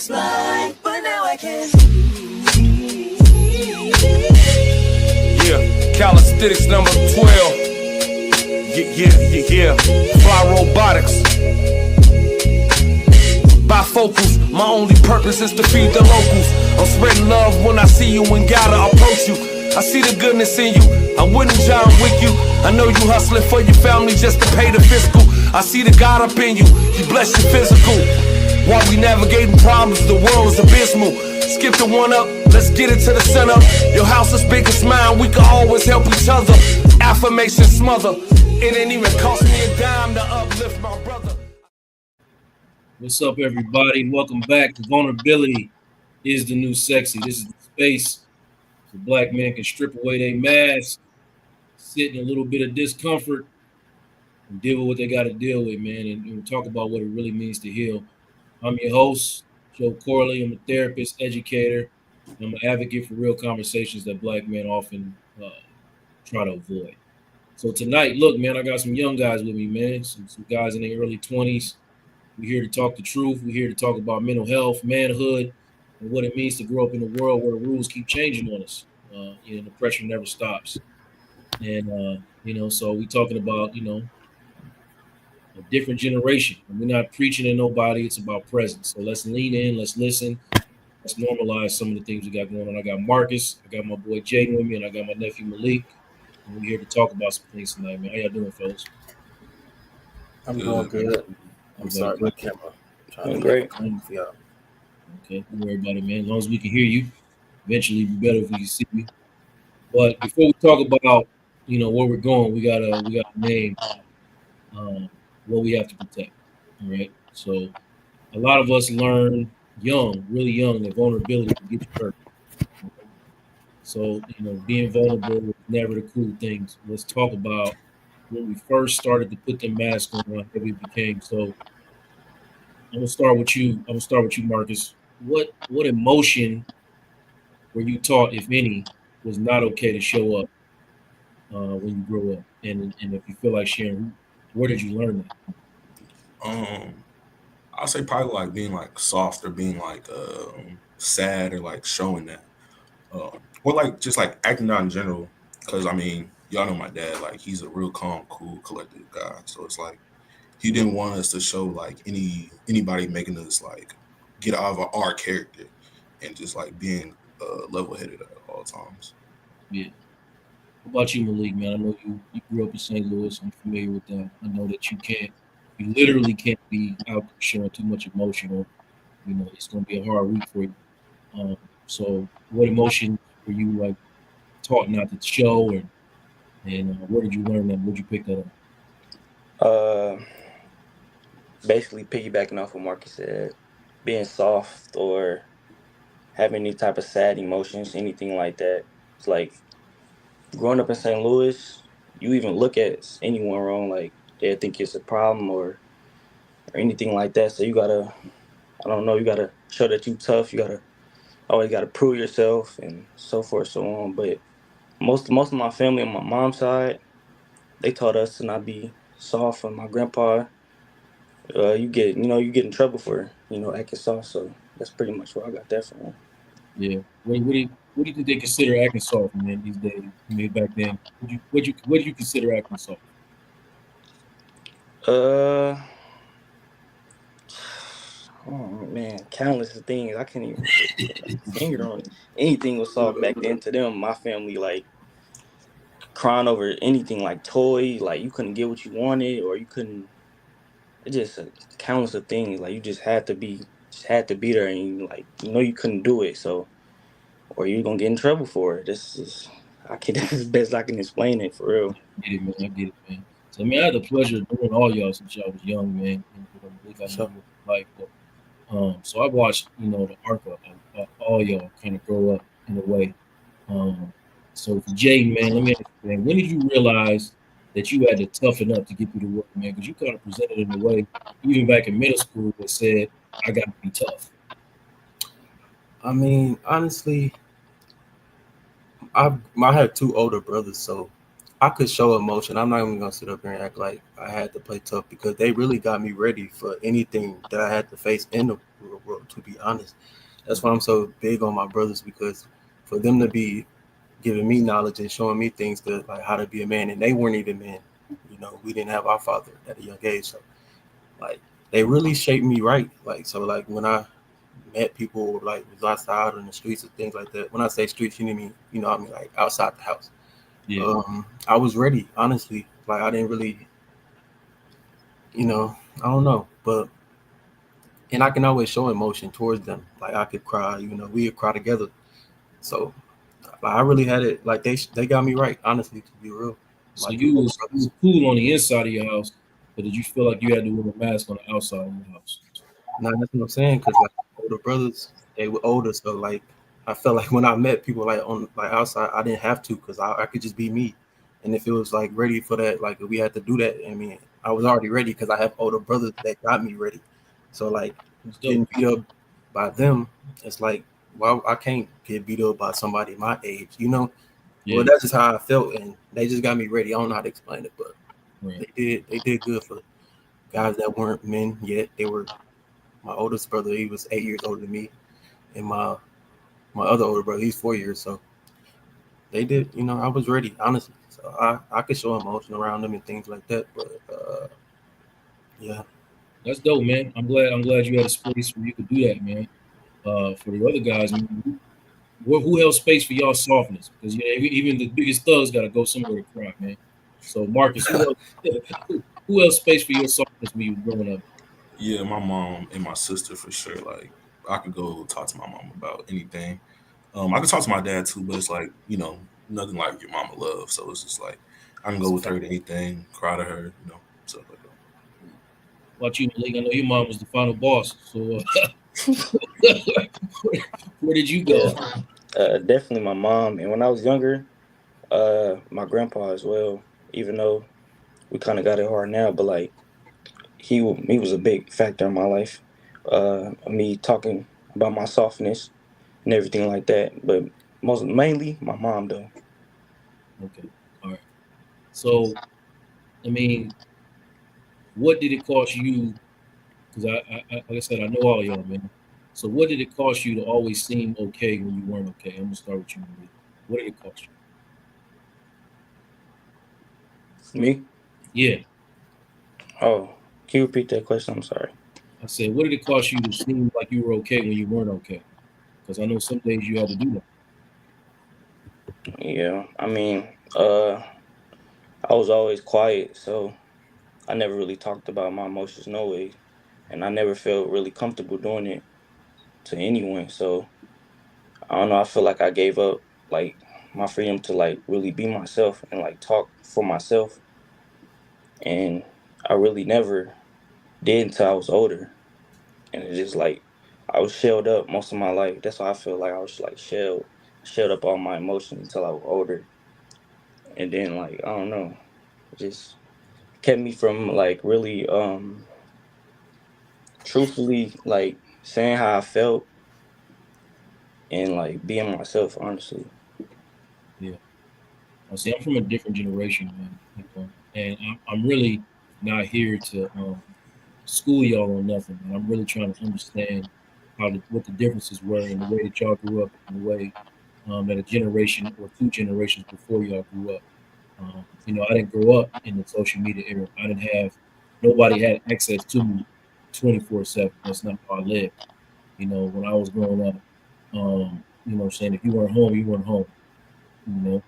was blind, but now I can. Yeah, calisthenics number 12. Yeah. Fly robotics. Bifocals, my only purpose is to feed the locals. I'm spreading love when I see you and gotta approach you. I see the goodness in you, I wouldn't John Wick you. I know you hustling for your family just to pay the fiscal. I see the God up in you, He bless your physical. While we navigating problems, the world is abysmal. Skip the one up, let's get it to the center. Your house is big as mine, we can always help each other. Affirmation smother, it ain't even cost me a dime to uplift my brother. What's up, everybody? Welcome back to Vulnerability is the New Sexy. This is the space where black men can strip away their masks, sit in a little bit of discomfort, and deal with what they got to deal with, man, and talk about what it really means to heal. I'm your host, Joe Corley. I'm a therapist, educator, and I'm an advocate for real conversations that black men often try to avoid. So tonight, look, man, I got some young guys with me, man, some guys in their early 20s. We're here to talk the truth. We're here to talk about mental health, manhood, and what it means to grow up in a world where the rules keep changing on us. The pressure never stops. And, so we're talking about, a different generation. And we're not preaching to nobody. It's about presence. So let's lean in. Let's listen. Let's normalize some of the things we got going on. I got Marcus. I got my boy Jay with me. And I got my nephew Malik. And we're here to talk about some things tonight, man. How y'all doing, fellas? I'm doing good. I'm sorry, my camera. I'm great. Yeah. Okay, don't worry about it, man. As long as we can hear you, eventually it'd be better if we can see you. But before we talk about, where we're going, we gotta name what we have to protect. All right. So a lot of us learn young, really young, that vulnerability can get you hurt. So being vulnerable is never the cool things. Let's talk about when we first started to put the mask on, how heavy it became. So I'm gonna start with you, Marcus. What emotion were you taught, if any, was not okay to show up when you grow up? And if you feel like sharing, where did you learn that? I'll say probably like being like soft or being like sad or like showing that, or like just like acting out in general. Because I mean, y'all know my dad, like he's a real calm, cool, collected guy. So it's like he didn't want us to show like anybody making us like get out of our character and just like being level-headed at all times. Yeah. What about you, Malik, man? I know you grew up in St. Louis. I'm familiar with that. I know that you literally can't be out showing too much emotion, or it's going to be a hard week for you. So what emotion were you like taught not to show, and where did you learn that? Where'd you pick that up? Basically piggybacking off what Marcus said, being soft or having any type of sad emotions, anything like that. It's like growing up in St. Louis, you even look at anyone wrong, like they think it's a problem or anything like that. So you gotta show that you tough. You always gotta prove yourself and so forth, so on. But most of my family on my mom's side, they taught us to not be soft. And my grandpa, you get in trouble for acting soft. So that's pretty much where I got that from. Yeah. What do you think they consider acting soft, man, these days? I mean, back then, what do you consider acting soft? Oh man, countless things. I can't even put a finger on it. Anything was soft back then to them. My family, like crying over anything like toys, like you couldn't get what you wanted or you couldn't. It just countless of things. Like you just had to be there, and you couldn't do it. So, or you're gonna get in trouble for it. This is as best I can explain it for real. I get it, man. So, I had the pleasure of doing all y'all since y'all was young, man. So I watched, the arc of all y'all kind of grow up in a way. So for Jay, man, let me ask you, man, when did you realize that you had to toughen up to get through the world, man? Because you kind of presented in a way, even back in middle school, that said, I got to be tough. I mean, honestly, I had two older brothers, so I could show emotion. I'm not even gonna sit up here and act like I had to play tough because they really got me ready for anything that I had to face in the real world. To be honest, that's why I'm so big on my brothers because for them to be giving me knowledge and showing me things that like how to be a man, and they weren't even men. You know, we didn't have our father at a young age, so like they really shaped me right. Like so, like when I met people like was outside on the streets and things like that. When I say streets, I mean like outside the house. Yeah. I was ready, honestly. Like I didn't really, I don't know, but and I can always show emotion towards them. Like I could cry, we would cry together. So like, I really had it. Like they got me right, honestly, to be real. So My two you older was brothers. cool on the inside of your house, but did you feel like you had to wear a mask on the outside of your house? Now that's what I'm saying, because like older brothers, they were older, so like I felt like when I met people like on like outside, I didn't have to because I could just be me. And if it was like ready for that, like if we had to do that, I mean, I was already ready because I have older brothers that got me ready. So like It's dope. getting beat up by them, it's like, well, I can't get beat up by somebody my age. Well, Yeah. that's just how I felt, and they just got me ready. I don't know how to explain it, but Right. they did good for guys that weren't men yet. They were my oldest brother, he was 8 years older than me, and my other older brother, he's 4 years. So they did, I was ready, honestly. So I could show emotion around them and things like that. But yeah, That's dope, man. I'm glad you had a space where you could do that, man. For the other guys, man, who held space for y'all softness? Because even the biggest thugs got to go somewhere to cry, man. So Marcus, who held space for your softness when you were growing up? Yeah, my mom and my sister for sure. Like I could go talk to my mom about anything. I could talk to my dad too, but it's like, nothing like your mama love. So it's just like I can go with her to anything, cry to her, stuff like that. About you, Malik? I know your mom was the final boss. So where did you go? Yeah, definitely my mom. And when I was younger, my grandpa as well. Even though we kind of got it hard now, but like he was a big factor in my life. Me talking about my softness and everything like that. But most mainly my mom though. Okay, all right. So I mean, what did it cost you? Because like I said, I know all of y'all, man. So what did it cost you to always seem okay when you weren't okay? I'm gonna start with you, Malik. What did it cost Me? you? Yeah, Oh, can you repeat that question? I'm sorry. I said, what did it cost you to seem like you were okay when you weren't okay? Because I know some days you had to do that. Yeah, I mean, I was always quiet, so I never really talked about my emotions no way, and I never felt really comfortable doing it to anyone. So I don't know. I feel like I gave up like my freedom to like really be myself and like talk for myself, and I really never did until I was older, and it just like I was shelled up most of my life. That's why I feel like I was like shelled up all my emotions until I was older, and then like I don't know, it just kept me from like really truthfully like saying how I felt and like being myself honestly. Yeah. I see. I'm from a different generation, man. And I'm really not here to school y'all on nothing. Man. I'm really trying to understand what the differences were in the way that y'all grew up and the way that a generation or two generations before y'all grew up. I didn't grow up in the social media era. I didn't have nobody had access to me 24/7. That's not how I lived. When I was growing up, saying if you weren't home, you weren't home. You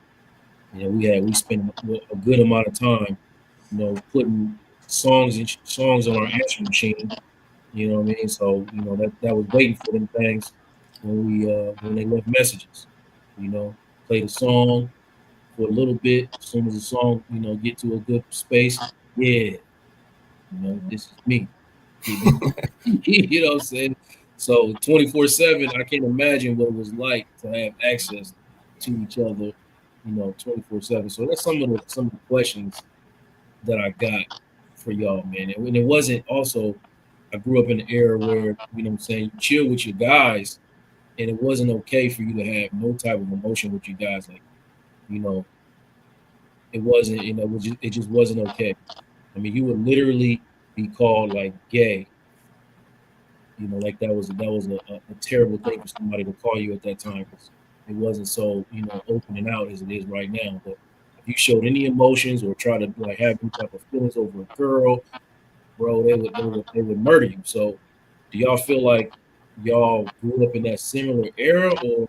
know, we spent a good amount of time, putting songs on our answering machine. You know what I mean? So that was waiting for them things when they left messages. Play the song for a little bit. As soon as the song get to a good space, yeah, this is me. Keep it. You know what I'm saying? So 24/7, I can't imagine what it was like to have access to each other, 24/7. So that's some of the questions that I got for y'all, man. And when it wasn't also, I grew up in an era where, I'm saying, you chill with your guys, and it wasn't okay for you to have no type of emotion with you guys. Like, you know, it wasn't, it just wasn't okay. I mean, you would literally be called like gay. Like that was a terrible thing for somebody to call you at that time. 'Cause it wasn't so open and out as it is right now. But if you showed any emotions or try to like have any type of feelings over a girl, bro, they would murder you. So, do y'all feel like y'all grew up in that similar era, or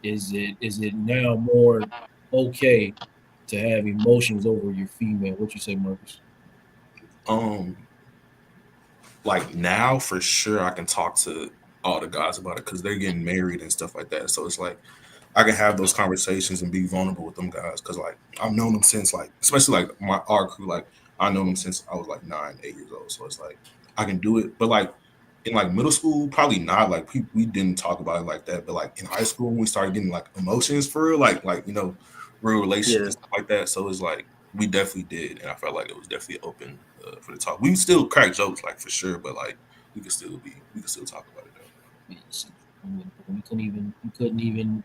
is it now more okay to have emotions over your female? What you say, Marcus? Um, like now for sure, I can talk to all the guys about it because they're getting married and stuff like that. So it's like I can have those conversations and be vulnerable with them guys because like I've known them since like, especially like our crew, like I know them since I was like 9, 8 years old. So it's like I can do it, but like in like middle school, probably not. Like we didn't talk about it like that, but like in high school, when we started getting like emotions for real, like real relationships and stuff like that. So it's like we definitely did, and I felt like it was definitely open for the talk. We still crack jokes, like for sure, but like we could still talk about it though. Yes. You couldn't even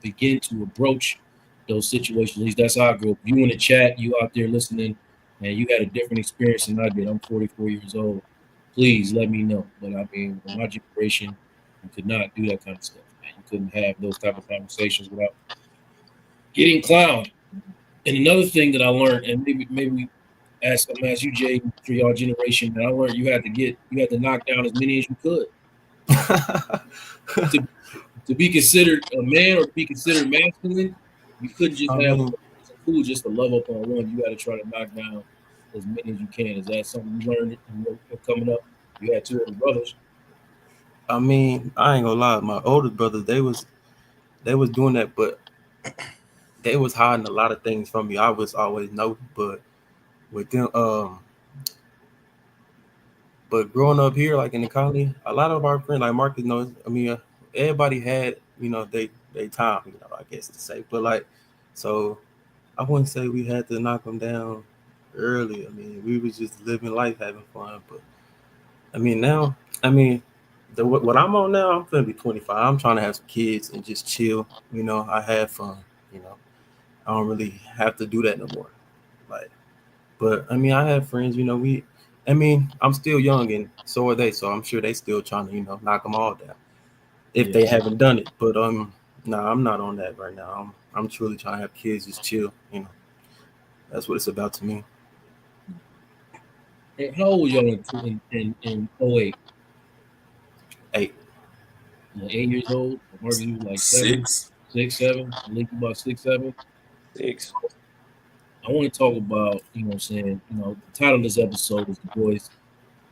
begin to approach those situations. At least that's how I grew up. You in the chat, you out there listening, and you had a different experience than I did. I'm 44 years old. Please let me know. But I mean, in my generation, you could not do that kind of stuff. Man. You couldn't have those type of conversations without getting clowned. And another thing that I learned, and maybe I'm gonna ask you, Jay, for your generation, that I learned you had to knock down as many as you could to to be considered a man or to be considered masculine. You couldn't just I have mean, it's cool just to love up on one. You got to try to knock down as many as you can. Is that something you learned in your coming up? You had two older brothers. I mean, I ain't gonna lie. My older brothers, they was doing that, but they was hiding a lot of things from me. I was always know, but with them, but growing up here, like in the colony, a lot of our friends, like Marcus knows. I mean, everybody had, they time, I guess to say. But like, so I wouldn't say we had to knock them down early. I mean, we was just living life, having fun. But I mean, now, I mean, what I'm on now, I'm gonna be 25. I'm trying to have some kids and just chill. I have fun. You know, I don't really have to do that no more. Like, but I mean, I have friends. I mean, I'm still young and so are they. So I'm sure they still trying to, knock them all down if Yeah. they haven't done it. But no, I'm not on that right now. I'm truly trying to have kids, just chill. That's what it's about to me. And how old was y'all in 08? 8. 8 years old. Marcus, you was like 7, 6. 6, 7. I think you about 6, 7. 6. I want to talk about, what I'm saying, the title of this episode is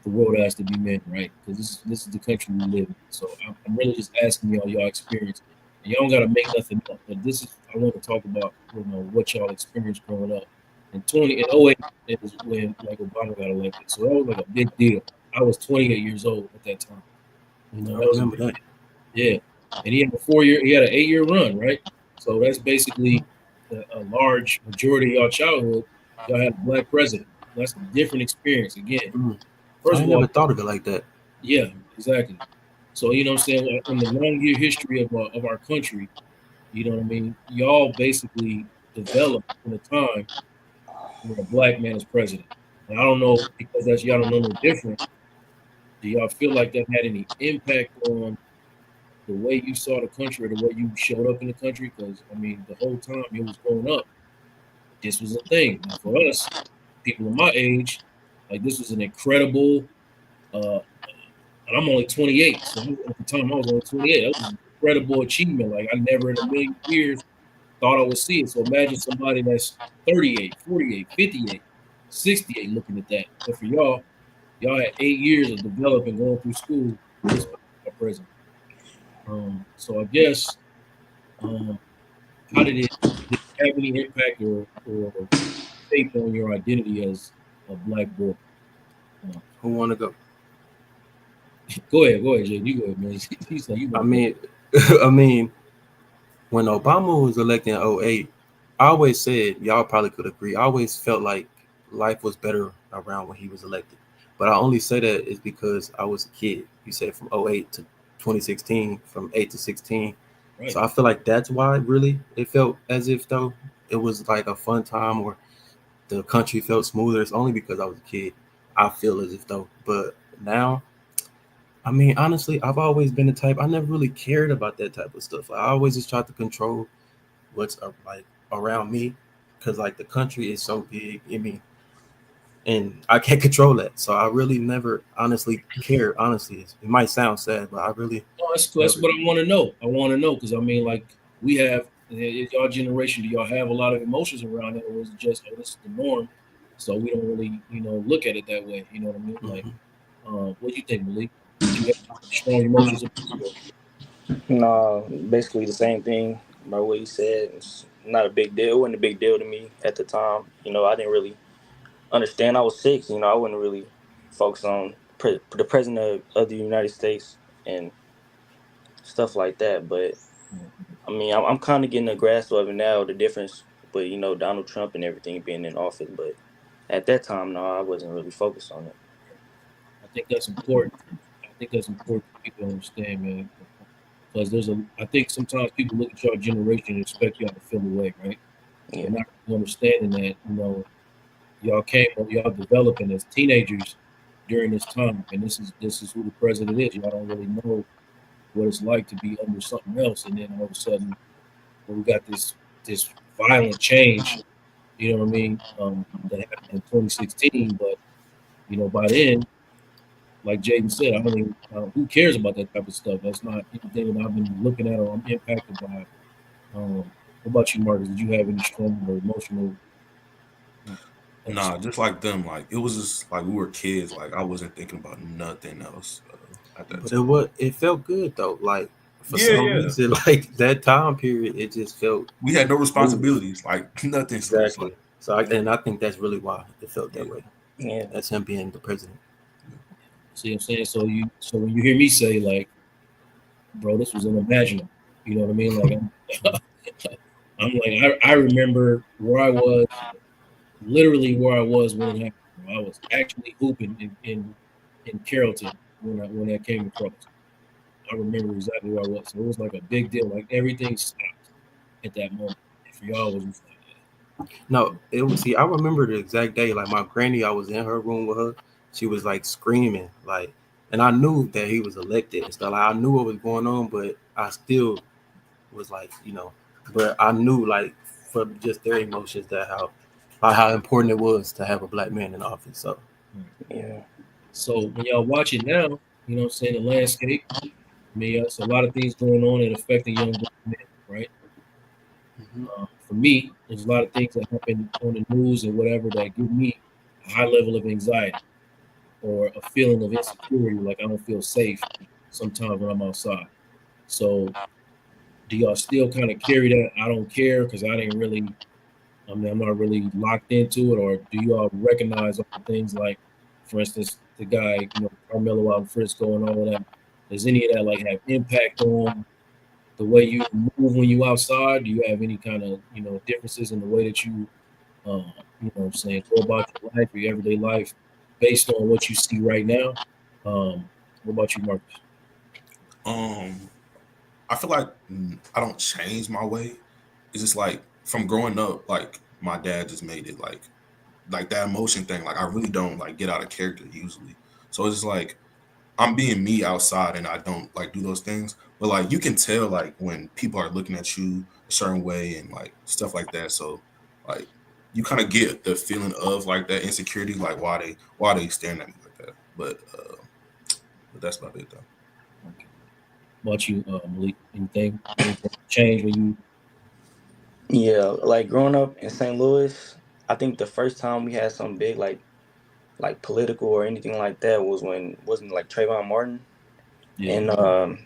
the world has to be men, right? Because this is the country we live in. So I'm really just asking y'all experience. And y'all don't gotta make nothing up, but I want to talk about what y'all experienced growing up. In 08 is when like Obama got elected, so that was like a big deal. I was 28 years old at that time. I That was a remember big that. yeah. And he had an 8-year run, right? So that's basically a large majority of y'all childhood. Y'all had a black president. That's a different experience again. Mm. I First ain't of all, never thought of it like that. yeah, exactly. So what I'm saying, in the long year history of our country, what I mean. Y'all basically developed in a time where a black man is president. And I don't know because that's y'all don't know no different. Do y'all feel like that had any impact on the way you saw the country or the way you showed up in the country? Because I mean, the whole time you was growing up, this was a thing. Now for us, people of my age, like this was an incredible. Uh, and I'm only 28, so at the time I was only 28. That was an incredible achievement. Like I never in a million years thought I would see it. So imagine somebody that's 38, 48, 58, 68 looking at that. But for y'all had 8 years of developing, going through school. This president. So I guess, um, how did it have any impact or shape on your identity as a black boy? Uh, Who want to go? go ahead, Jay. You go ahead, man. He's like, you I want to go. mean, I mean, when Obama was elected in '08, I always said, y'all probably could agree, I always felt like life was better around when he was elected. But I only say that is because I was a kid. You said from '08 to 2016, from 8 to 16. Right. So I feel like that's why really it felt as if though it was like a fun time, or the country felt smoother. It's only because I was a kid. I feel as if though, but now, I mean, honestly, I've always been the type. I never really cared about that type of stuff. I always just tried to control what's like around me, because like the country is so big. I mean, and I can't control that. So I really never honestly cared. Honestly, it might sound sad, but I really No, that's never. what I want to know. I want to know because I mean, like we have y'all generation. Do y'all have a lot of emotions around it, or is it just this is the norm? So we don't really, look at it that way. You know what I mean? Like, Mhm. what do you think, Malik? Did you have strong emotions? No, basically the same thing by what he said. It's not a big deal. It wasn't a big deal to me at the time. I didn't really understand. I was 6. I wouldn't really focus on the president of the United States and stuff like that. But I mean, I'm kind of getting a grasp of it now, the difference. But Donald Trump and everything being in office. But at that time, no, I wasn't really focused on it. I think that's important. I think that's important for people to understand, man. Because I think sometimes people look at your generation and expect y'all to feel away, right? Yeah, They're not really understanding that, y'all developing as teenagers during this time, and this is who the president is. Y'all don't really know what it's like to be under something else, and then all of a sudden, we got this violent change. You know what I mean? That happened in 2016, but by then, like Jaden said, I don't even who cares about that type of stuff. That's not anything that I've been looking at or I'm impacted by. What about you, Marcus? Did you have any strong or emotional Nah, episodes? just like them. Like it was just like we were kids. Like I wasn't thinking about nothing else at that But time. it felt good though. Like for Yeah, some yeah. reason, like that time period, it just felt We had no smooth. responsibilities. Like nothing. So it's like, Exactly. So and I think that's really why it felt yeah, that way. yeah. That's him being the president. See what I'm saying? So when you hear me say like, bro, this was unimaginable. You know what I mean? Like I'm like I remember where I was, literally where I was when it happened. Bro. I was actually hooping in Carrollton when that came across. I remember exactly where I was. So it was like a big deal. Like everything stopped at that moment. And for y'all, it was just like, No, it was. See, I remember the exact day. Like my granny, I was in her room with her. She was like screaming, like, and I knew that he was elected and stuff. Like I knew what was going on, but I still was like, but I knew like from just their emotions that how important it was to have a black man in office. So Yeah. so when y'all watch it now, you know what I'm saying, the landscape, I mean, it's a lot of things going on and affecting young black men, right? mhm. For me, there's a lot of things that happen on the news and whatever that give me a high level of anxiety or a feeling of insecurity, like I don't feel safe sometimes when I'm outside. So do y'all still kind of carry that? I don't care because I didn't really, I mean, I'm not really locked into it, or do you all recognize all the things like, for instance, the guy, Carmelo out in Frisco and all of that? Does any of that like have impact on the way you move when you outside? Do you have any kind of differences in the way that you what I'm saying, go about your life, your everyday life, based on what you see right now? What about you, Marcus? um, I feel like I don't change my way. It's just like from growing up, like my dad just made it like that emotion thing. Like I really don't like get out of character usually. So it's just like I'm being me outside and I don't like do those things. But like you can tell like when people are looking at you a certain way and like stuff like that. So like you kind of get the feeling of like that insecurity, like why they staring at me like that. But that's about it though. Okay. What about you, Malik? Anything change when you? Yeah, like growing up in St. Louis, I think the first time we had something big like political or anything like that was when wasn't like Trayvon Martin, Yeah, and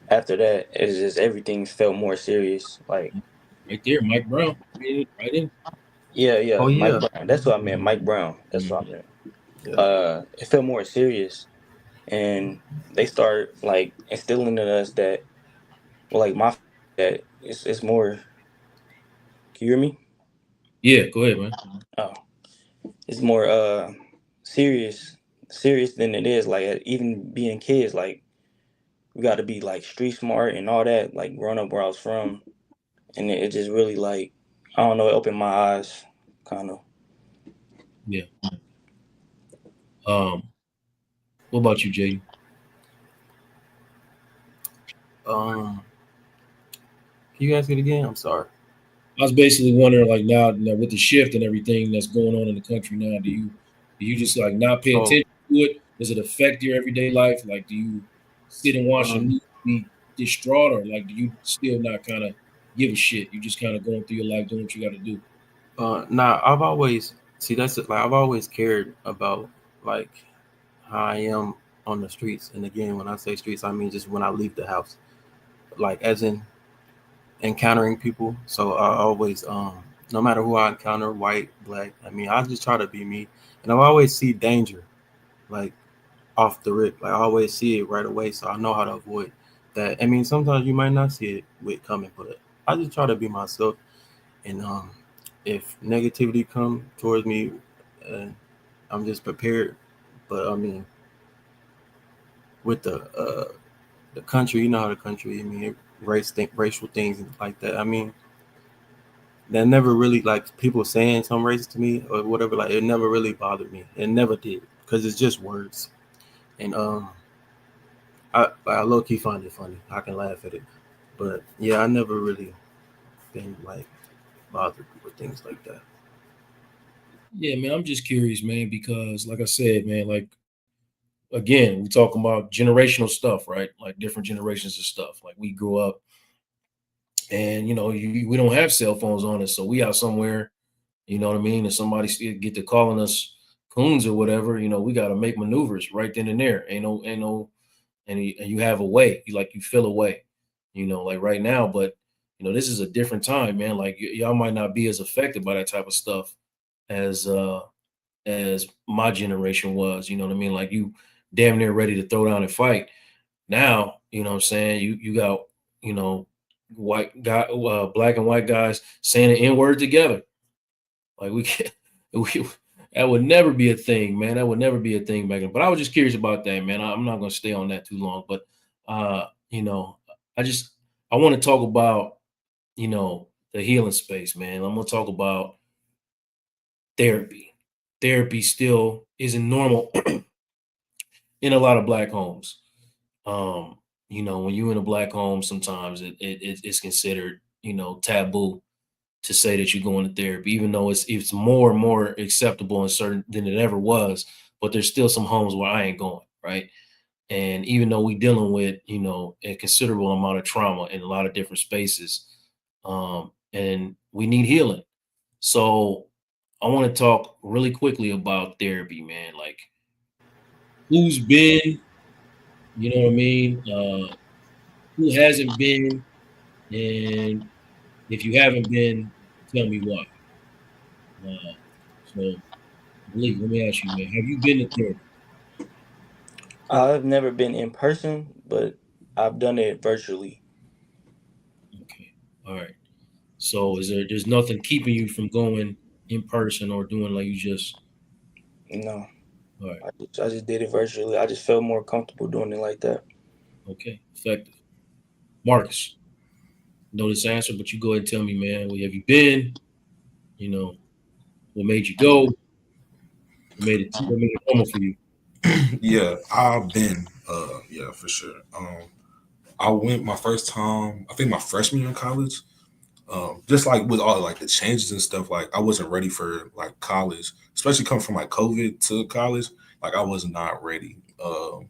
after that it's just everything felt more serious. Like right there, Mike Brown, right in. yeah, Oh yeah, Mike yeah, Brown. That's what I meant. Mike Brown. That's what I meant. yeah. It felt more serious, and they started like instilling in us that, well, like that it's more. Can you hear me? Yeah, go ahead, man. Oh, it's more serious than it is. Like even being kids, like we got to be like street smart and all that. Like growing up where I was from, and it just really like I don't know. It opened my eyes, kind of. Yeah. What about you, Jaden? Can you ask it again? I'm sorry. I was basically wondering, like now with the shift and everything that's going on in the country now, do you just like not pay Oh, attention to it? Does it affect your everyday life? Like, do you sit and watch the um, news, be distraught, or like do you still not kind of give a shit? You just kind of going through your life, doing what you got to do. nah. I've always see that's it, like I've always cared about like how I am on the streets, and again, when I say streets, I mean just when I leave the house, like as in encountering people. So I always, no matter who I encounter, white, black, I mean, I just try to be me, and I always see danger, like off the rip. Like I always see it right away, so I know how to avoid that. I mean, sometimes you might not see it with coming, but I just try to be myself. And if negativity come towards me, uh, I'm just prepared. But I mean, with the country, you know how the country. I mean, racial things and like that. I mean, that never really like people saying some racist to me or whatever. Like it never really bothered me. It never did because it's just words. And I low key find it funny. I can laugh at it, but yeah, I never really been like bothered with things like that. Yeah, man, I'm just curious, man, because like I said, man, like again, we talking about generational stuff, right? Like different generations of stuff. Like we grew up, and we don't have cell phones on us, so we out somewhere. You know what I mean? And somebody still get to calling us coons or whatever. We got to make maneuvers right then and there. Ain't no, and you have a way. You feel a way. Like right now, but this is a different time, man. Like y'all might not be as affected by that type of stuff as as my generation was. You know what I mean? Like you damn near ready to throw down and fight. Now, what I'm saying, you got, you know, white guy black and white guys saying the N-word together. Like we can't we that would never be a thing, man. That would never be a thing back then. But I was just curious about that, man. I'm not gonna stay on that too long. But uh, you know, I just I want to talk about, the healing space, man. I'm gonna talk about therapy. Therapy still isn't normal in a lot of black homes. Um, when you're in a black home, sometimes it's considered, taboo to say that you're going to therapy, even though it's more and more acceptable and certain than it ever was. But there's still some homes where I ain't going, right? And even though we dealing with, a considerable amount of trauma in a lot of different spaces, and we need healing. So I want to talk really quickly about therapy, man. Like who's been, you know what I mean? Who hasn't been? And if you haven't been, tell me why. So, Malik, let me ask you, man, have you been to therapy? I've never been in person, but I've done it virtually. Okay. All right. So there's nothing keeping you from going in person or doing like you just, No, all right. I just did it virtually. I just felt more comfortable doing it like that. Okay. Effective. Marcus, know this answer, but you go ahead and tell me, man, where have you been? You know, what made you go? What made it normal for you? Yeah, I've been. Yeah, for sure. I went my first time. I think my freshman year in college. Just like with all like the changes and stuff, like I wasn't ready for like college, especially coming from like COVID to college. Like I was not ready. And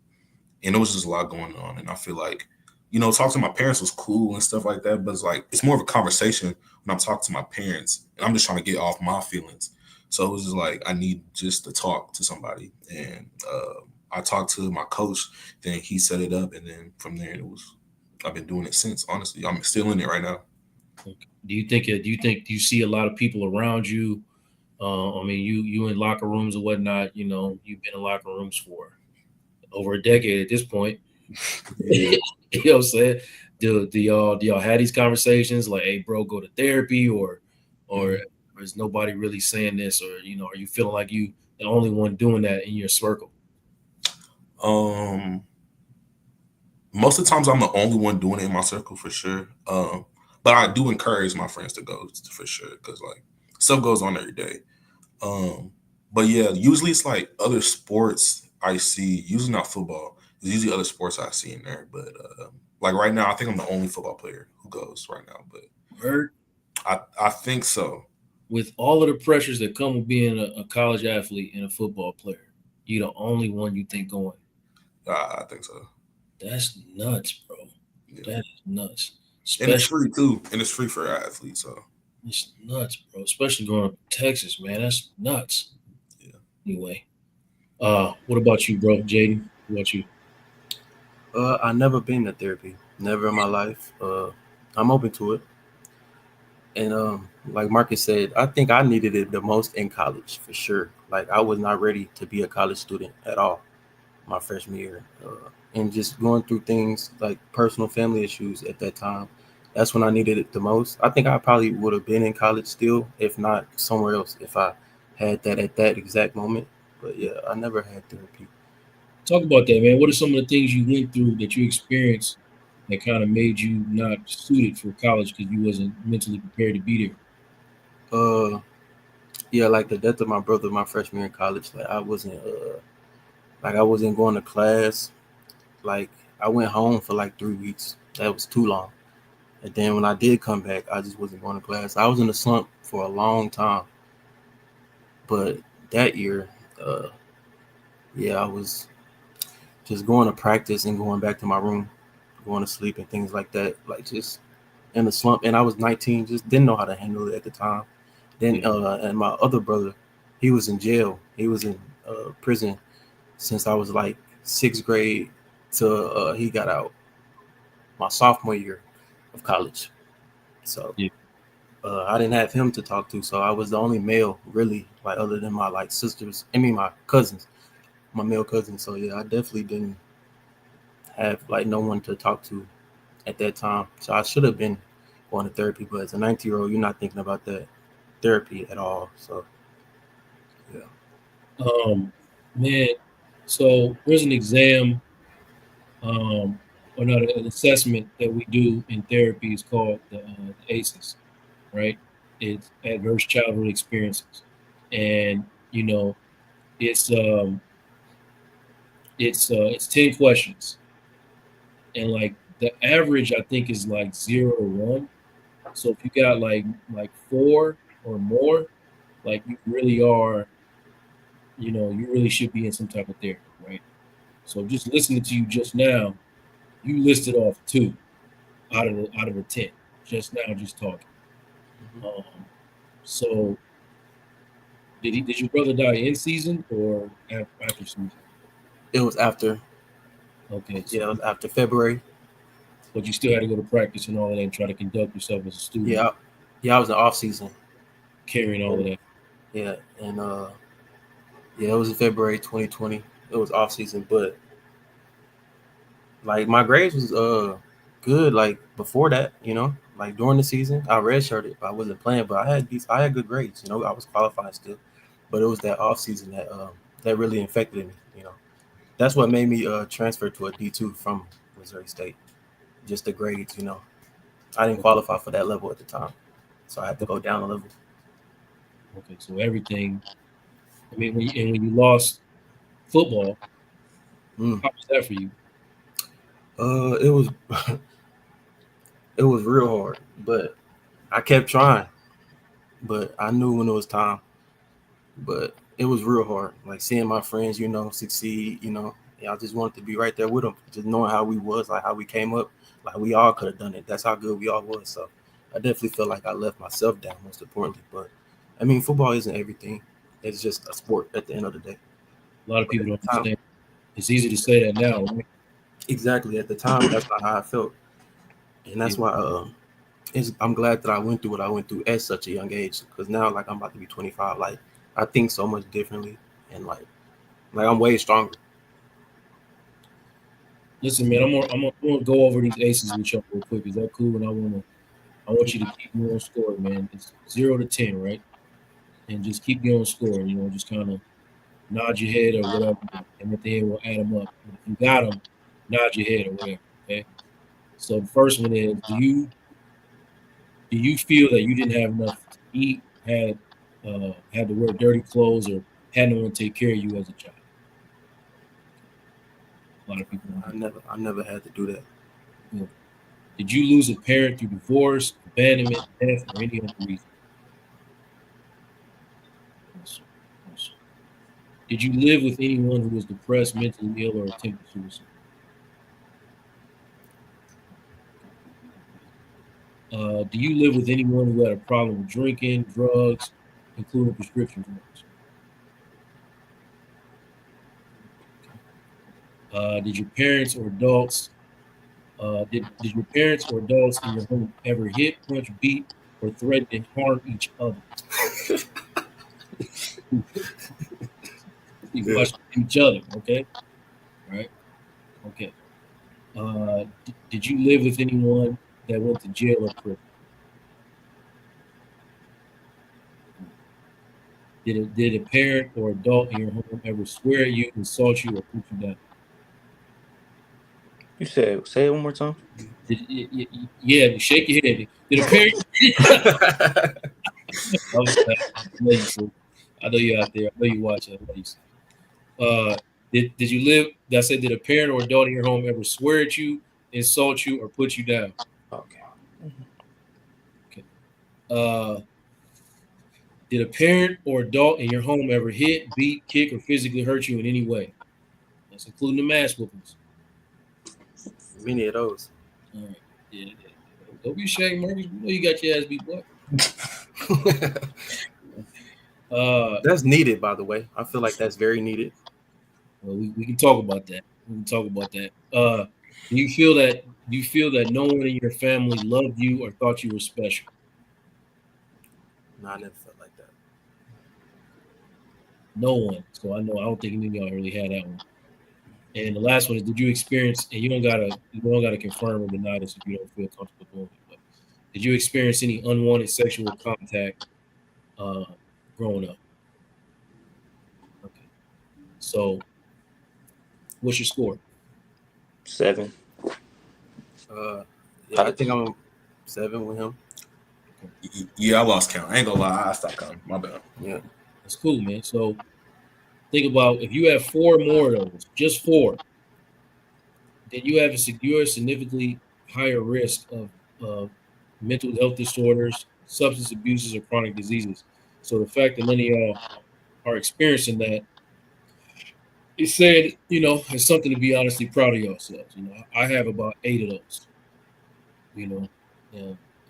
it was just a lot going on. And I feel like, talking to my parents was cool and stuff like that, but it's more of a conversation when I'm talking to my parents, and I'm just trying to get off my feelings. So it was just like I need just to talk to somebody, and I talked to my coach. Then he set it up, and then from there I've been doing it since. Honestly, I'm still in it right now. Okay. Do you see a lot of people around you? I mean, you in locker rooms or whatnot. You've been in locker rooms for over a decade at this point. Yeah. You know what I'm saying? Do y'all have these conversations like, hey, bro, go to therapy, or Mhm. is nobody really saying this, or are you feeling like you the only one doing that in your circle? Most of the times I'm the only one doing it in my circle for sure. But I do encourage my friends to go for sure because like stuff goes on every day. But yeah, usually it's like other sports I see. Usually not football. It's usually other sports I see in there. But like right now, I think I'm the only football player who goes right now. But Hurt I think so. with all of the pressures that come with being a college athlete and a football player, you're the only one you think going. I think so. That's nuts, bro. Yeah. That is nuts. And it's Especially free too. And it's free for athletes. So it's nuts, bro. Especially growing up in Texas, man. That's nuts. yeah. Anyway, what about you, bro, Jaden? What about you? I never been to therapy, never in my life. I'm open to it, and like Marcus said, I think I needed it the most in college for sure. Like I was not ready to be a college student at all my freshman year, and just going through things like personal family issues at that time. That's when I needed it the most. I think I probably would have been in college still, if not somewhere else, if I had that at that exact moment. But yeah, I never had therapy. Talk about that, man. What are some of the things you went through that you experienced that kind of made you not suited for college because you wasn't mentally prepared to be there? Uh, yeah, like the death of my brother my freshman year in college. Like I wasn't going to class. Like I went home for like 3 weeks. That was too long. And then when I did come back, I just wasn't going to class. I was in a slump for a long time. But that year, uh, yeah, I was just going to practice and going back to my room, going to sleep and things like that. Like just in a slump. And I was 19, just didn't know how to handle it at the time. Then and my other brother, he was in jail. He was in prison since I was like sixth grade to he got out my sophomore year of college. So Yeah. I didn't have him to talk to, so I was the only male really, like other than my like sisters. I mean my cousins, my male cousins. So yeah, I definitely didn't have like no one to talk to at that time. So I should have been going to therapy, but as a 19-year-old, you're not thinking about that therapy at all. So yeah. Um, man, so there's an exam, or not an assessment that we do in therapy is called the ACEs, right? It's adverse childhood experiences, and it's um it's 10 questions, and like the average I think is like 0 to 1. So if you got like four or more, like you really are, you really should be in some type of therapy, right? So just listening to you just now, you listed off two out of the 10 just now, just talking. Mhm. Um, so did your brother die in season or after season? It was after, Okay, yeah, so it was after February. but you still had to go to practice and all of that and try to conduct yourself as a student, Yeah, yeah, I was in off season. carrying all of that. Yeah, and yeah, it was in February 2020. It was off season, but like my grades was good. Like before that, like during the season, I redshirted. I wasn't playing, but I had good grades. I was qualified still, but it was that off season that really infected me. That's what made me transfer to a D2 from Missouri State. Just the grades. I didn't Okay, qualify for that level at the time, so I had to go down a level. okay, so everything. I mean, when you lost football, Mm. how was that for you? It was it was real hard, but I kept trying. But I knew when it was time. But it was real hard. Like seeing my friends, succeed. Yeah, I just wanted to be right there with them. Just knowing how we was, like how we came up, like we all could have done it. That's how good we all was. So I definitely feel like I left myself down most importantly. But I mean, football isn't everything. It's just a sport at the end of the day. A lot of But people at don't the time, understand. It's easy to say that now, right? exactly at the time, that's not how I felt, and Yeah. that's why I'm glad that I went through what I went through at such a young age. Because now, like I'm about to be 25, like I think so much differently, and like I'm way stronger. Listen, man, I'm gonna go over these aces with you real quick. Is that cool? And I want you to keep me on score, man. It's 0 to 10, right? And just keep me on score. Just kind of nod your head or whatever, and at the end we'll add them up. And if you got them, nod your head or whatever. Okay. So the first one is: Do you feel that you didn't have enough to eat, had to wear dirty clothes, or had no one take care of you as a child? A lot of people don't do I never had to do that. that. Did you lose a parent through divorce, abandonment, death, or any other reason? Yes, yes. Did you live with anyone who was depressed, mentally ill, or attempted suicide? Do you live with anyone who had a problem with drinking, drugs, including prescription drugs? Did your parents or adults did your parents or adults in your home ever hit, punch, beat, or threaten to harm each other? You Yeah. watch each other, okay? Right? Okay. Did you live with anyone that went to jail or prison? Did a parent or adult in your home ever swear at you, insult you, or put you down? You said say it one more time. Yeah, shake your head. Did a parent? I know you, fool. I know you out there. I know you watching. I know you. Did you live? That said, did a parent or adult in your home ever swear at you, insult you, or put you down? Okay. Okay. Uh, did a parent or adult in your home ever hit, beat, kick, or physically hurt you in any way? That's including the mass whoopings. Many of those. All right. Yeah. Don't be ashamed, Marcus. You know you got your ass beat, boy. That's needed, by the way. I feel like that's very needed. Well, we can talk about that. We can talk about that. Do you feel that no one in your family loved you or thought you were special? No, I never felt like that. No one. So I don't think any of y'all really had that one. And the last one is, did you experience? And you don't gotta confirm or deny this if you don't feel comfortable doing it. But did you experience any unwanted sexual contact uh, growing up? Okay. So what's your score? 7. Yeah, I think I'm 7 with him. Yeah, I lost count. I ain't gonna lie, I stopped counting. My bad. Yeah. That's cool, man. So think about if you have 4 more of those, just 4, then you're a significantly higher risk of mental health disorders, substance abuses, or chronic diseases. So the fact that none of y'all are experiencing that, it said, it's something to be honestly proud of yourselves. I have about 8 of those, you know,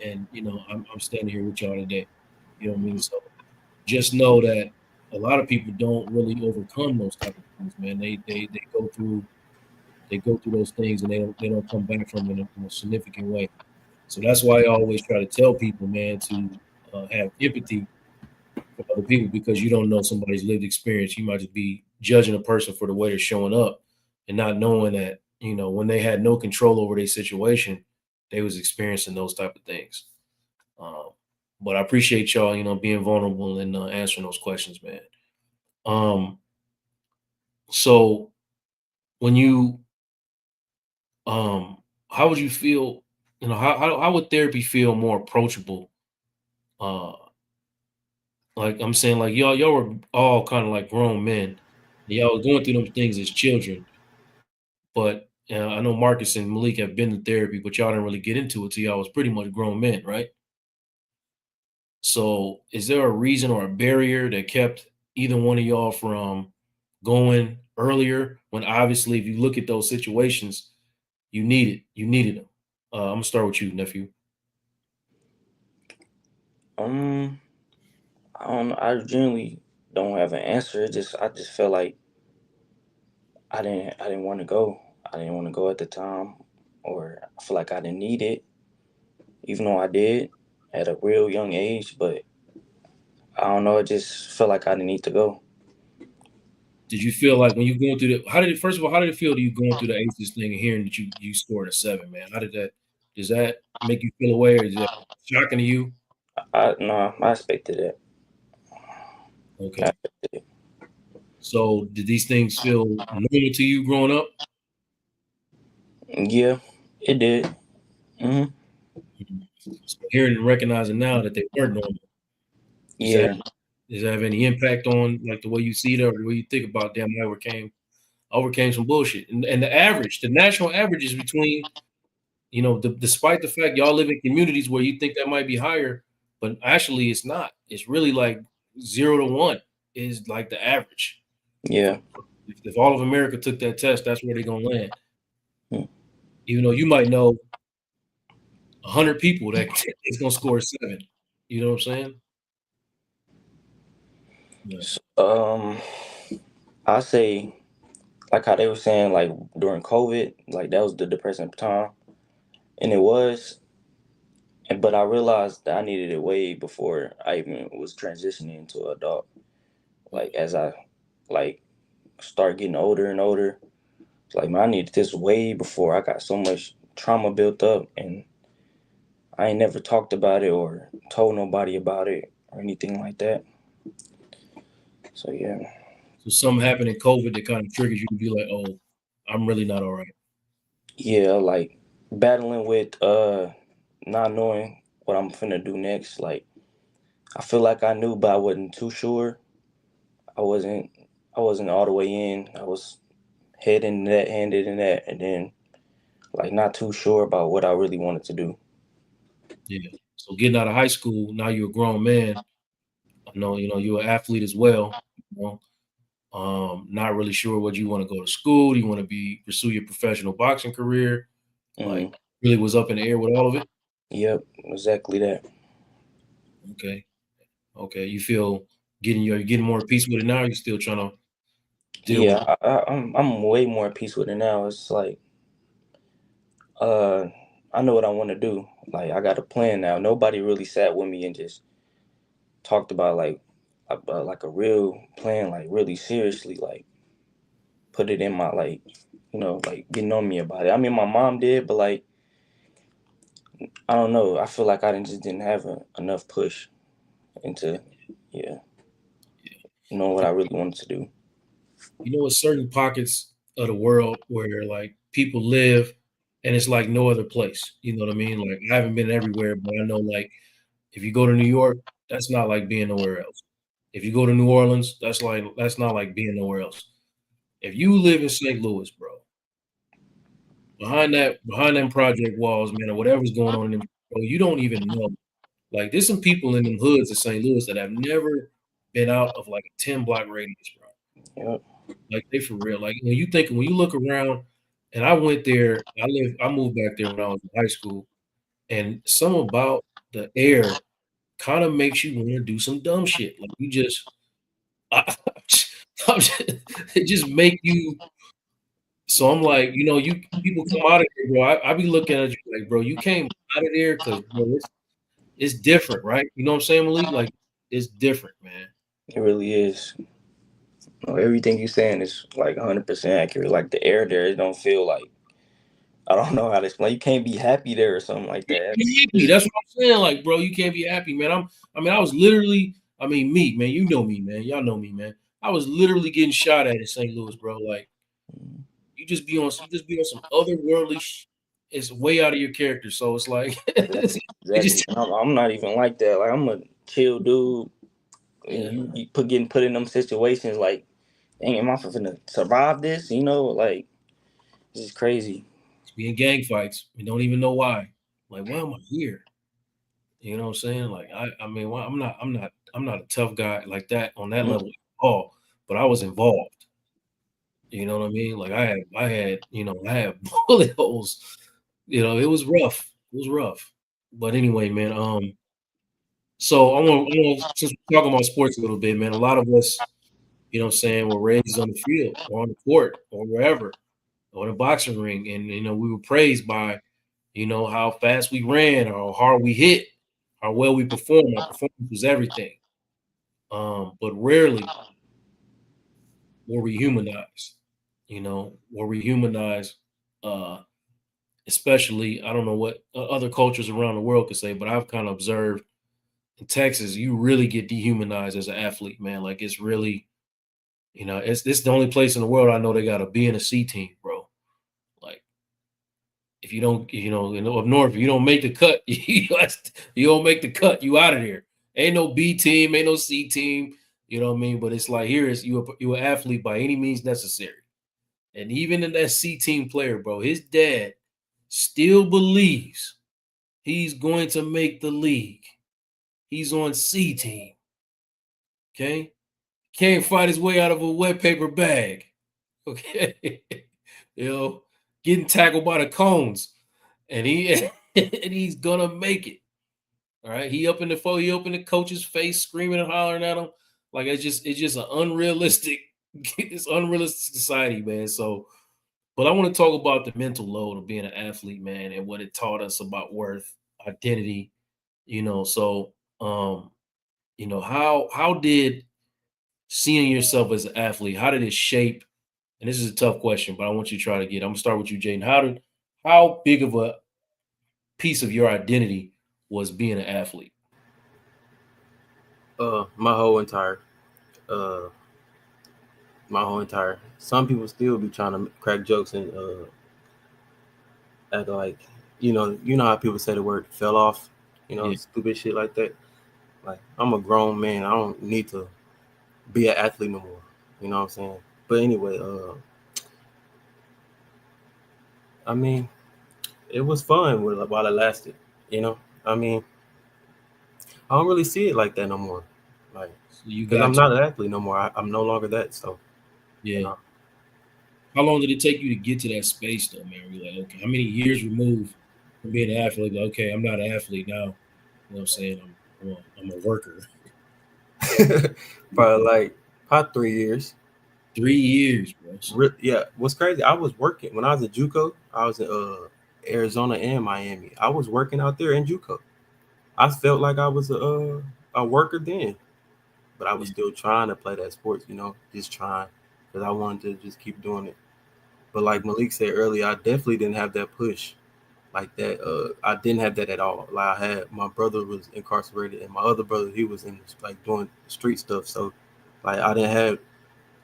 and I'm standing here with y'all today. You know what I mean? So just know that a lot of people don't really overcome those type of things, man. They go through those things and they don't come back from it in a significant way. So that's why I always try to tell people, man, to have empathy for other people because you don't know somebody's lived experience. You might just be judging a person for the way they're showing up and not knowing that, when they had no control over their situation, they was experiencing those type of things. Um, but I appreciate y'all, being vulnerable and answering those questions, man. So when you, how would you feel, how would therapy feel more approachable? Uh, like I'm saying, like y'all were all kind of like grown men. Y'all were going through them things as children. But I know Marcus and Malik have been to therapy, but y'all didn't really get into it till y'all was pretty much grown men, right? So is there a reason or a barrier that kept either one of y'all from going earlier when obviously if you look at those situations, you needed them? I'm gonna start with you, nephew. I don't know. I generally don't have an answer. I just felt like I didn't want to go. I didn't want to go at the time, or I feel like I didn't need it, even though I did at a real young age. But I don't know. It just felt like I didn't need to go. Did you feel like when you going through first of all, how did it feel to you going through the ACEs thing and hearing that you scored a 7, man? Does that make you feel away or is that shocking to you? I no, I expected it. I Okay. expected it. So did these things feel normal to you growing up? Yeah, it did. Hmm. So hearing and recognizing now that they weren't normal, Yeah. does that have any impact on like the way you see it or the way you think about damn I overcame some bullshit? And the national average is between, despite the fact y'all live in communities where you think that might be higher, but actually it's not. It's really like 0 to 1 is like the average. Yeah. If all of America took that test, that's where they're gonna land. Hmm. Even though you might know 100 people that is gonna score 7. You know what I'm saying? Yeah. I say like how they were saying like during COVID, like that was the depressing time, and it was. But I realized that I needed it way before I even was transitioning into an adult. Like as I like start getting older and older, it's like man, I needed this way before I got so much trauma built up, and I ain't never talked about it or told nobody about it or anything like that. So yeah, So something happened in COVID that kind of triggers you to be like, oh, I'm really not all right. yeah, like battling with not knowing what I'm finna do next. Like I feel like I knew, but I wasn't too sure. I wasn't. I wasn't all the way in. I was head in that, handed in that, and then like not too sure about what I really wanted to do. Yeah. So getting out of high school, now you're a grown man. I know, you're an athlete as well. You know, not really sure what you want to go to school. Do you want to pursue your professional boxing career? Like, Hmm. really was up in the air with all of it. Yep, exactly that. Okay, okay. You feel you're getting more peace with it now. Or you still trying to deal with it? Yeah, I'm way more at peace with it now. It's like uh, I know what I want to do. Like I got a plan now. Nobody really sat with me and just talked about like a real plan, like really seriously, like put it in my like like getting on me about it. I mean, my mom did, but like I don't know. I feel like I just didn't have enough push into yeah, knowing what I really wanted to do. Certain pockets of the world where like people live, and it's like no other place. You know what I mean? Like I haven't been everywhere, but I know like if you go to New York, that's not like being nowhere else. If you go to New Orleans, that's not like being nowhere else. If you live in St. Louis, bro, behind them project walls, man, or whatever's going on in them, bro, you don't even know. Like there's some people in them hoods of St. Louis that have never been out of like a 10 block radius, bro. Yep. Like they for real. Like when you look around, and I moved back there when I was in high school, and some about the air kind of makes you want to do some dumb shit. Like you just, I, it just make you. So I'm like, you people come out of there, bro. I be looking at you like, bro, you came out of there because bro, it's different, right? You know what I'm saying, Malik? Like it's different, man. It really is. Everything you're saying is like 100% accurate. Like the air there, it don't feel like I don't know how to explain. You can't be happy there or something like You that. can't be happy. That's what I'm saying. Like, bro, you can't be happy, man. I was literally, me, man. You know me, man. Y'all know me, man. I was literally getting shot at in St. Louis, bro. Like, you just be on some otherworldly. It's way out of your character. So it's like, Exactly. it Exactly. just, I'm not even like that. Like I'm a chill dude, and yeah. you getting put in them situations like, dang, am I finna survive this? Like this is crazy. Be in gang fights. We don't even know why. Like, why am I here? You know what I'm saying? Like, well, I'm not a tough guy like that on that Mm, level at all. But I was involved. You know what I mean? Like I had bullet holes. It was rough. It was rough. But anyway, man. So since we're talking about sports a little bit, man. A lot of us, what I'm saying, were raised on the field or on the court or wherever, or in a boxing ring, and we were praised by, how fast we ran or how hard we hit, how well we performed. Our performance was everything. But rarely were we humanized. Were we humanized? Uh, Especially, I don't know what other cultures around the world could say, but I've kind of observed in Texas, you really get dehumanized as an athlete, man. Like it's really, it's the only place in the world I know they got a B and a C team, bro. Like If you don't, up north, if you don't make the cut, you don't make the cut, you out of there. Ain't no B team, ain't no C team, you know what I mean? But it's like, here is you an athlete by any means necessary. And even in that C team player, bro, his dad still believes he's going to make the league. He's on C team. Okay? Can't fight his way out of a wet paper bag. Okay. Getting tackled by the cones. And and he's gonna make it. All right. He up in the coach's face, screaming and hollering at him. Like it's just an unrealistic, it's unrealistic society, man. So, but I want to talk about the mental load of being an athlete, man, and what it taught us about worth, identity, So how did seeing yourself as an athlete, how did it shape? And this is a tough question, but I want you to try to get. I'm gonna start with you, Jaden. How big of a piece of your identity was being an athlete? My whole entire some people still be trying to crack jokes and act like you know how people say the word fell off, stupid shit like that. Like, I'm a grown man, I don't need to be an athlete no more, you know what I'm saying? But anyway, I mean, it was fun while it lasted, I mean, I don't really see it like that no more, like, So you because got I'm not an athlete no more. I'm no longer that. So yeah. How long did it take you to get to that space, though, man? You're like, okay, how many years removed from being an athlete? Like, okay, I'm not an athlete now. You know what I'm saying? I'm a worker. Probably about 3 years. 3 years, bro. Yeah, what's crazy? I was working when I was at JUCO. I was in Arizona and Miami. I was working out there in JUCO. I felt like I was a worker then, but I was still trying to play that sports. Just trying because I wanted to just keep doing it. But like Malik said earlier, I definitely didn't have that push like that. I didn't have that at all. Like, I had my brother was incarcerated, and my other brother, he was in like doing street stuff. So like, I didn't have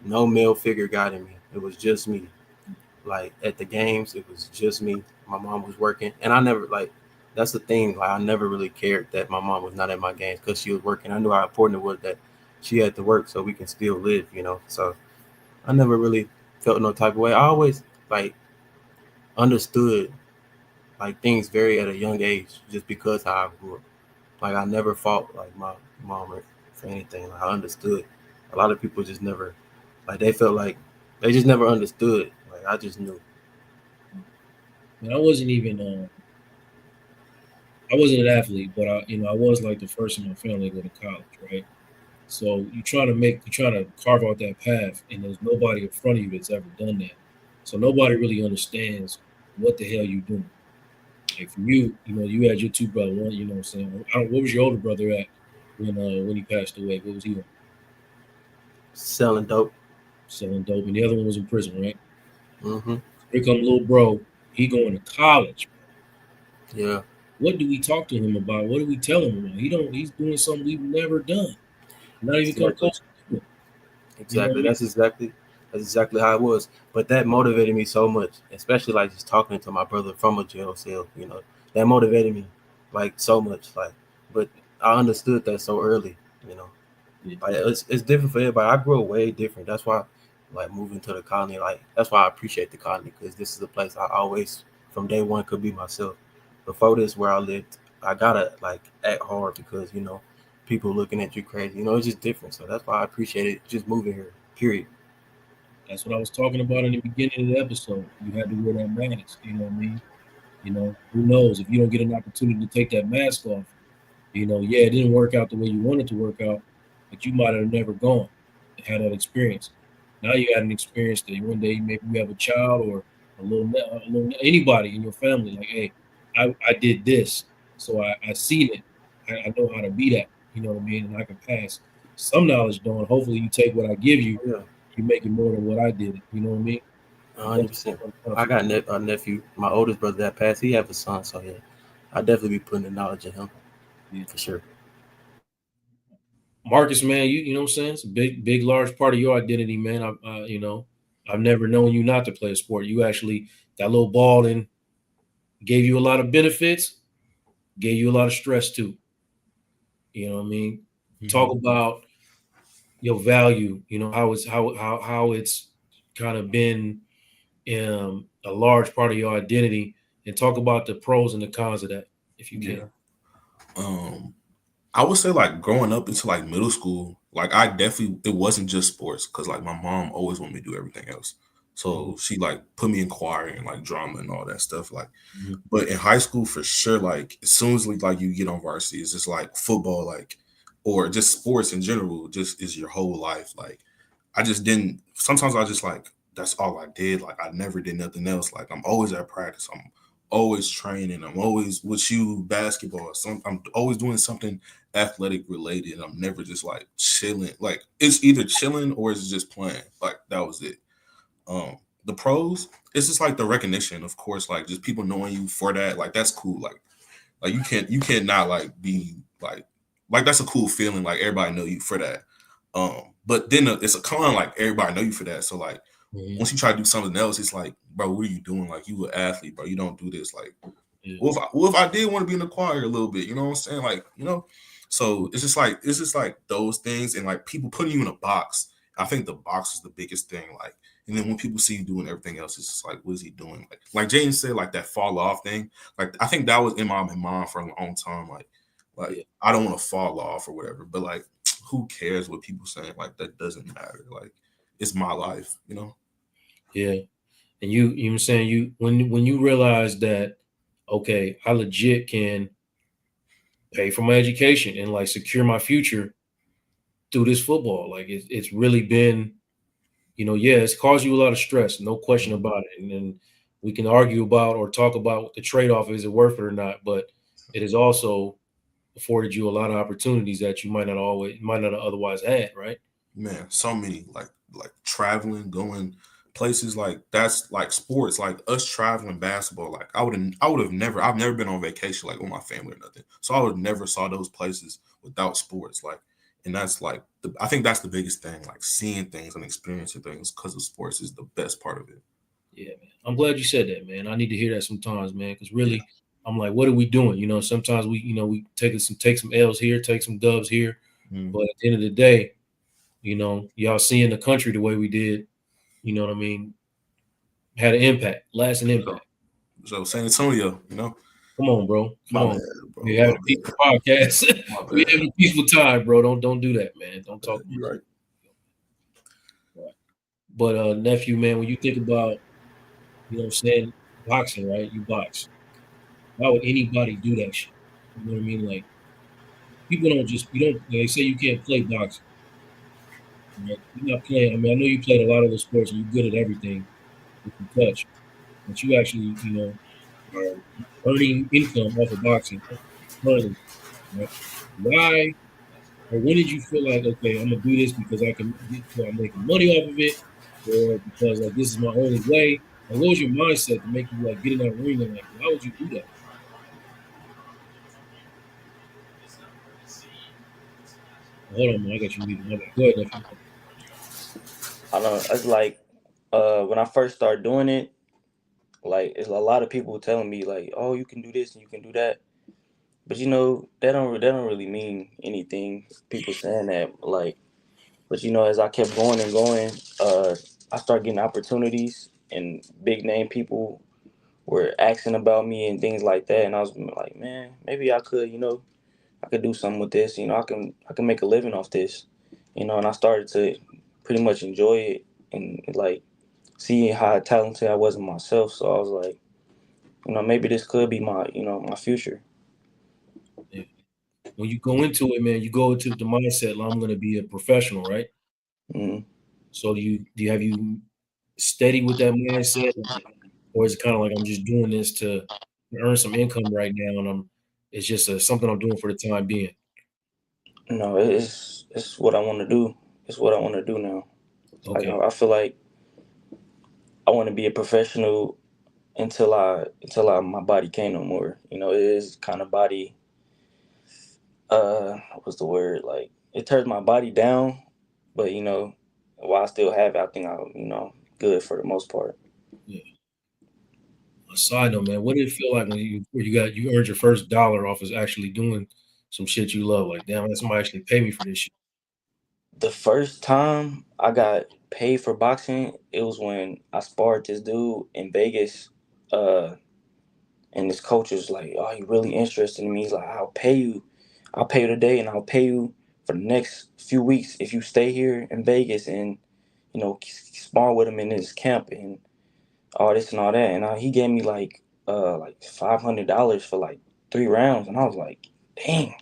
no male figure guiding me. It was just me. Like, at the games, it was just me. My mom was working, and I never like. That's the thing. Like, I never really cared that my mom was not at my games because she was working. I knew how important it was that she had to work so we can still live. So I never really felt no type of way. I always like understood like things very at a young age just because how I grew up. Like, I never fought like my mom for anything. Like, I understood. A lot of people just never like they felt like they just never understood. Like, I just knew. And I wasn't an athlete, but I was like the first in my family to go to college, right? So you try to carve out that path, and there's nobody in front of you that's ever done that. So nobody really understands what the hell you doing. Like, for you, you had your two brothers. One, you know what I'm saying? What was your older brother at when he passed away? What was he on? Selling dope. Selling dope, and the other one was in prison, right? Mm-hmm. Here come little bro. He going to college. Yeah. What do we talk to him about? What do we tell him about? He's doing something we've never done. Not even come close to it. Exactly. That's exactly how it was. But that motivated me so much, especially like just talking to my brother from a jail cell. That motivated me like so much. Like, but I understood that so early. Like, it's different for everybody. I grew up way different. That's why, like, moving to the colony, like, that's why I appreciate the colony, because this is a place I always, from day one, could be myself. Before this, where I lived, I gotta like act hard because people looking at you crazy. It's just different. So that's why I appreciate it. Just moving here. Period. That's what I was talking about in the beginning of the episode. You had to wear that mask. You know what I mean? Who knows if you don't get an opportunity to take that mask off? Yeah, it didn't work out the way you wanted to work out, but you might have never gone and had that experience. Now you got an experience that one day maybe you have a child or anybody in your family. Like, hey, I did this, so I seen it. I know how to be that. You know what I mean? And I can pass some knowledge on. Hopefully, you take what I give you, Yeah. you make it more than what I did. You know what I mean? 100%. I got a nephew. My oldest brother that passed, he have a son. So yeah, I definitely be putting the knowledge in him. Yeah, for sure. Marcus, man, you know what I'm saying? It's a big, large part of your identity, man. I've never known you not to play a sport. You actually that little ball in Gave you a lot of benefits, gave you a lot of stress too. You know what I mean? Talk about your value, how it's kind of been a large part of your identity, and talk about the pros and the cons of that if you Yeah. can. I would say like growing up into like middle school, like I definitely it wasn't just sports because like my mom always wanted me to do everything else. So she like put me in choir and like drama and all that stuff. Like, Mhm. but in high school for sure, like as soon as like you get on varsity, it's just like football, like or just sports in general, just is your whole life. Like I just didn't. Sometimes I just like that's all I did. Like I never did nothing else. Like I'm always at practice. I'm always training. I'm always with you basketball. I'm always doing something athletic related. I'm never just like chilling. Like it's either chilling or it's just playing. Like that was it. The pros, it's just like the recognition, of course. Like just people knowing you for that. Like that's cool. Like you can't not like be like that's a cool feeling. Like everybody know you for that. But then it's a con, like everybody know you for that. So like Mhm. once you try to do something else, it's like, bro, what are you doing? Like you an athlete, bro. You don't do this. Like, Yeah. what if I did want to be in the choir a little bit? You know what I'm saying? Like, So it's just like those things and like people putting you in a box. I think the box is the biggest thing. Like, and then when people see you doing everything else, it's just like, what is he doing? Like James said, like that fall off thing. Like I think that was in my mind for a long time. Like Yeah. I don't want to fall off or whatever. But like, who cares what people saying? Like that doesn't matter. Like it's my life. Yeah. And you know what I'm saying, when you realize that, okay, I legit can pay for my education and like secure my future through this football. Like it's really been, yeah, it's caused you a lot of stress, no question about it. And then we can argue about or talk about what the trade-off is, it worth it or not, but it has also afforded you a lot of opportunities that you might not have otherwise had, right? Man, so many like traveling, going places like that's like sports, like us traveling basketball. Like I would have never I've never been on vacation like with my family or nothing. So I would have never saw those places without sports. Like and that's like I think that's the biggest thing, like seeing things and experiencing things because of sports is the best part of it. Yeah, man. I'm glad you said that, man. I need to hear that sometimes, man, because Yeah. really, I'm like, what are we doing? Sometimes we take some L's here, take some dubs here, Mm. but at the end of the day, y'all seeing the country the way we did, you know what I mean, had an impact, lasting So, impact. so San Antonio, Come on, bro. Come my on. bad, bro. We're having a peaceful podcast. My We're bad. having a peaceful time, bro. Don't do that, man. Don't talk about You're right. it. But nephew, man, when you think about, what I'm saying, boxing, right? You box. Why would anybody do that shit? You know what I mean? Like people don't just you don't they say you can't play boxing. Right? You're not playing. I mean, I know you played a lot of the sports and you're good at everything you can touch, but you actually, are earning income off of boxing currently. Right? Why or when did you feel like, okay, I'm gonna do this because I'm making money off of it, or because like this is my only way? Like, what was your mindset to make you like get in that ring and like, why would you do that? Hold on, man, I got you muted. My bad. Go ahead, nephew. I don't know. It's like when I first started doing it, like it's a lot of people telling me like, "Oh, you can do this and you can do that," but that don't really mean anything. People saying that like, but as I kept going and going, I started getting opportunities and big name people were asking about me and things like that, and I was like, man, maybe I could do something with this. I can make a living off this. And I started to pretty much enjoy it and like seeing how talented I was in myself. So I was like, maybe this could be my future. Yeah. When you go into it, man, you go into the mindset, like, I'm going to be a professional, right? Mm. So do you have you steady with that mindset, or is it kind of like I'm just doing this to earn some income right now, and it's just something I'm doing for the time being? No, it's what I want to do. It's what I want to do now. Like Okay. I feel like I want to be a professional until my body can't no more. It is kind of body. What's the word? Like it turns my body down, but while I still have it, I think I'm good for the most part. Yeah. A side note, man, what did it feel like when you earned your first dollar off of actually doing some shit you love? Like, damn, somebody actually pay me for this shit. The first time I got paid for boxing, it was when I sparred this dude in Vegas. Uh, and this coach was like, "Oh, you really interested in me?" He's like, I'll pay you today, and I'll pay you for the next few weeks if you stay here in Vegas and spar with him in his camp and all this and all that." And he gave me like $500 for like 3 rounds, and I was like, "Dang,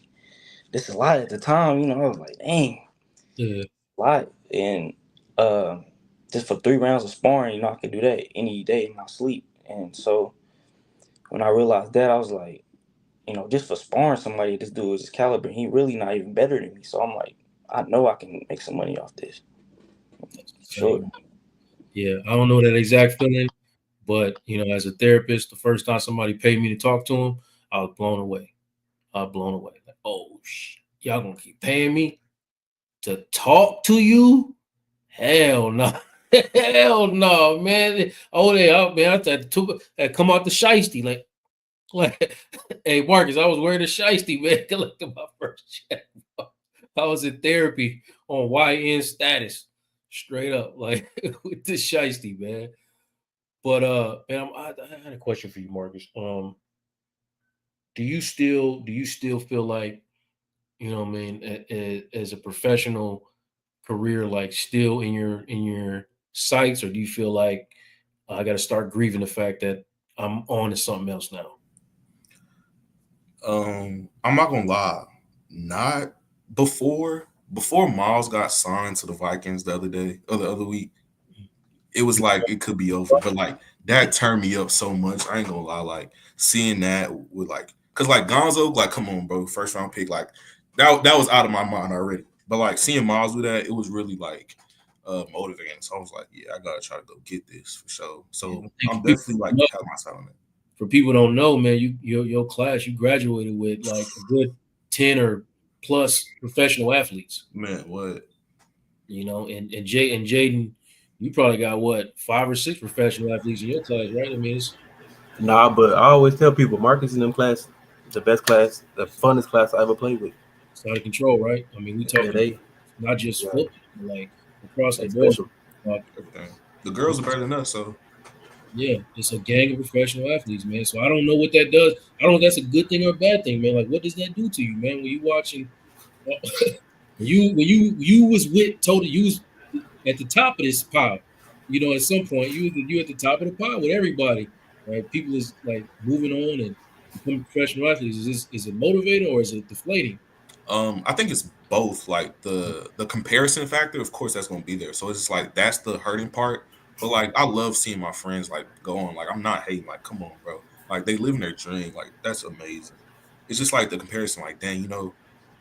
this is a lot at the time." I was like, "Dang, Yeah, a lot." And uh, just for 3 rounds of sparring, I could do that any day in my sleep. And so when I realized that, I was like, just for sparring somebody, this dude is this caliber, he really not even better than me. So I'm like, I know I can make some money off this. that's Sure. insane. Yeah, I don't know that exact feeling, but as a therapist, the first time somebody paid me to talk to him, I was blown away. Like, oh, y'all gonna keep paying me to talk to you? Hell no. Hell no, man. Oh, man, I had to come out the shiesty. Like, hey, Marcus, I was wearing a shiesty, man. Collected my first check. I was in therapy on YN status, straight up, like with the shiesty, man. But man, I had a question for you, Marcus. Do you still feel like what I mean, as a professional career, like still in your sights, or do you feel like I got to start grieving the fact that I'm on to something else now? I'm not gonna lie, not before Miles got signed to the Vikings the other day or the other week. It was like it could be over, but like that turned me up so much. I ain't gonna lie, like seeing that with like, cause like Gonzo, like come on, bro, first round pick, like that was out of my mind already. But like seeing Miles do that, it was really like motivating. So I was like, yeah, I gotta try to go get this for sure. So Hey, I'm definitely like have my side on it. for people who don't know, man, your class, you graduated with like a good 10 or plus professional athletes. Man, what? And Jaden, you probably got what, 5 or 6 professional athletes in your class, right? I mean, it's Nah, but I always tell people, Marcus in them class, the best class, the funnest class I ever played with. it's out of control, right? I mean, we Yeah, talking they, not just yeah, football, but like across the they board. special. Everything. The girls are better than us, so Yeah, it's a gang of professional athletes, man. So I don't know what that does. I don't know if that's a good thing or a bad thing, man. Like, what does that do to you, man? When you watching, when you was with total, you was at the top of this pile. At some point, you at the top of the pile with everybody, right? People is like moving on and becoming professional athletes. Is it motivating or is it deflating? I think it's both. Like the comparison factor, of course, that's gonna be there. So it's just like that's the hurting part. But like I love seeing my friends like go on. Like I'm not hating. Like come on, bro. Like they living their dream. Like that's amazing. It's just like the comparison. Like dang,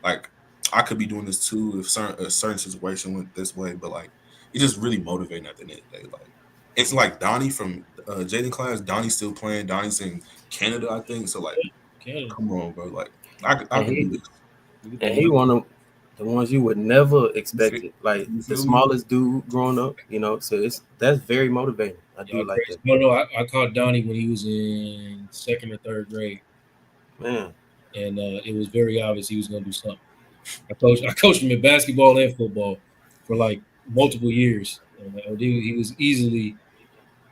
like I could be doing this too if a certain situation went this way. But like it's just really motivating at the end of the day. Like it's like Donnie from Jaden class. Donnie's still playing. Donnie's in Canada, I think. So like, Canada, come on, bro. Like I And can do he this. you get the and he money. one of the ones you would never You feel, expect it. Like you the feel me? smallest dude growing up, So that's very motivating. I do Y'all like crazy. that, No, I caught Donnie when he was in second or third grade, man. and it was very obvious he was going to do something. I coached him in basketball and football for like multiple years. He was easily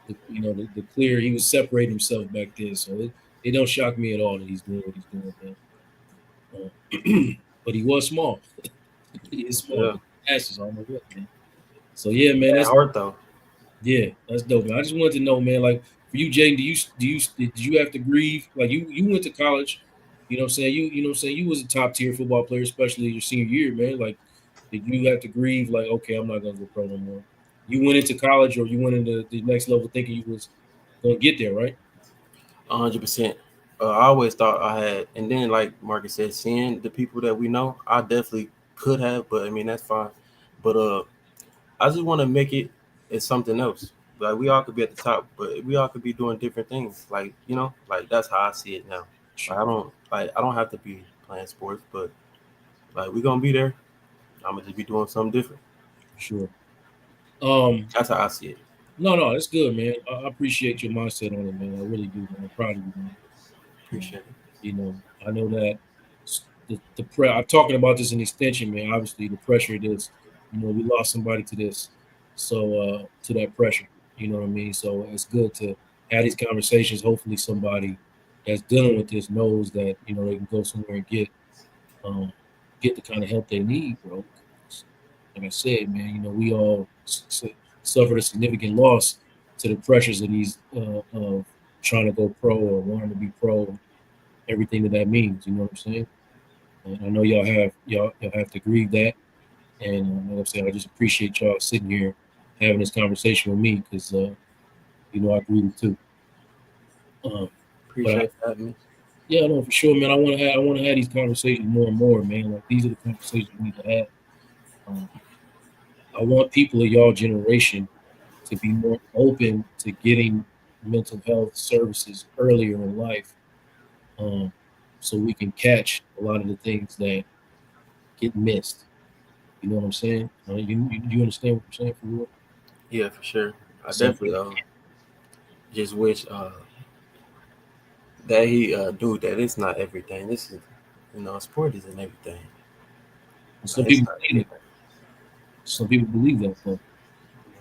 the clear. He was separating himself back then, so it don't shock me at all that he's doing what he's doing, man. But he was small. He is small, Yeah, but passes almost what, man. So yeah, man, that that's heart though. yeah, that's dope, man. I just wanted to know, man, like for you, Jaden, did you have to grieve? Like you went to college, you know what I'm saying? You know what I'm saying? You was a top tier football player, especially your senior year, man. Like, did you have to grieve like, okay, I'm not gonna go pro no more? You went into college or you went into the next level thinking you was gonna get there, right? 100%. I always thought I had, and then like Marcus said, seeing the people that we know, I definitely could have, but I mean that's fine. But I just want to make it as something else. Like we all could be at the top, but we all could be doing different things. Like like that's how I see it now. Sure, Like I don't have to be playing sports, but like we gonna be there. I'm gonna just be doing something different. sure. Um, That's how I see it. No, it's good, man. I appreciate your mindset on it, man. I really do, man. I'm proud of you, man. Um, Appreciate it. you know, I know that I'm talking about this in extension, man. Obviously, the pressure of this, we lost somebody to this, so to that pressure, you know what I mean. So it's good to have these conversations. Hopefully, somebody that's dealing with this knows that they can go somewhere and um, get the kind of help they need, bro. Like I said, man, we all suffered a significant loss to the pressures of these of trying to go pro or wanting to be pro, everything that means. You know what I'm saying? And I know y'all have to grieve that. And like I'm saying, I just appreciate y'all sitting here having this conversation with me because I grieve it too. Um, but Appreciate that, me. yeah, no, for sure, man. I want to have these conversations more and more, man. Like these are the conversations we need to have. Um, I want people of y'all generation to be more open to getting mental health services earlier in life, um, so we can catch a lot of the things that get missed. You know what I'm saying? You understand what I'm saying for real? Yeah, for sure. I So definitely just wish that he do that. It's not everything. This is, sport isn't everything. some It's people not believe everything. that. Some people believe that, though.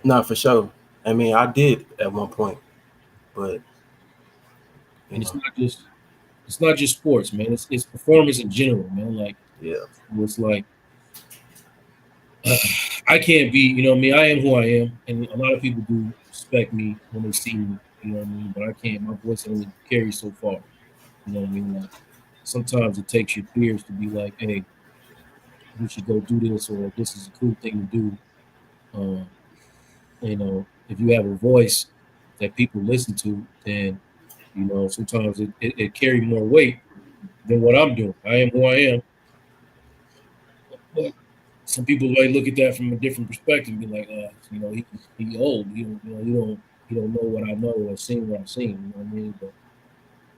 Not for sure. I mean, I did at one point, but you And it's know, not just sports, man. It's performance in general, man. Like yeah. it's like I can't be, me. I am who I am, and a lot of people do respect me when they see me. You know what I mean? But I can't. My voice only carries so far. You know what I mean? Like sometimes it takes your peers to be like, "Hey, you should go do this," or "This is a cool thing to do." Um, if you have a voice that people listen to, then sometimes it carry more weight than what I'm doing. I am who I am, but some people like look at that from a different perspective and be like, he old. He don't know what I know or seen what I've seen. You know what I mean? But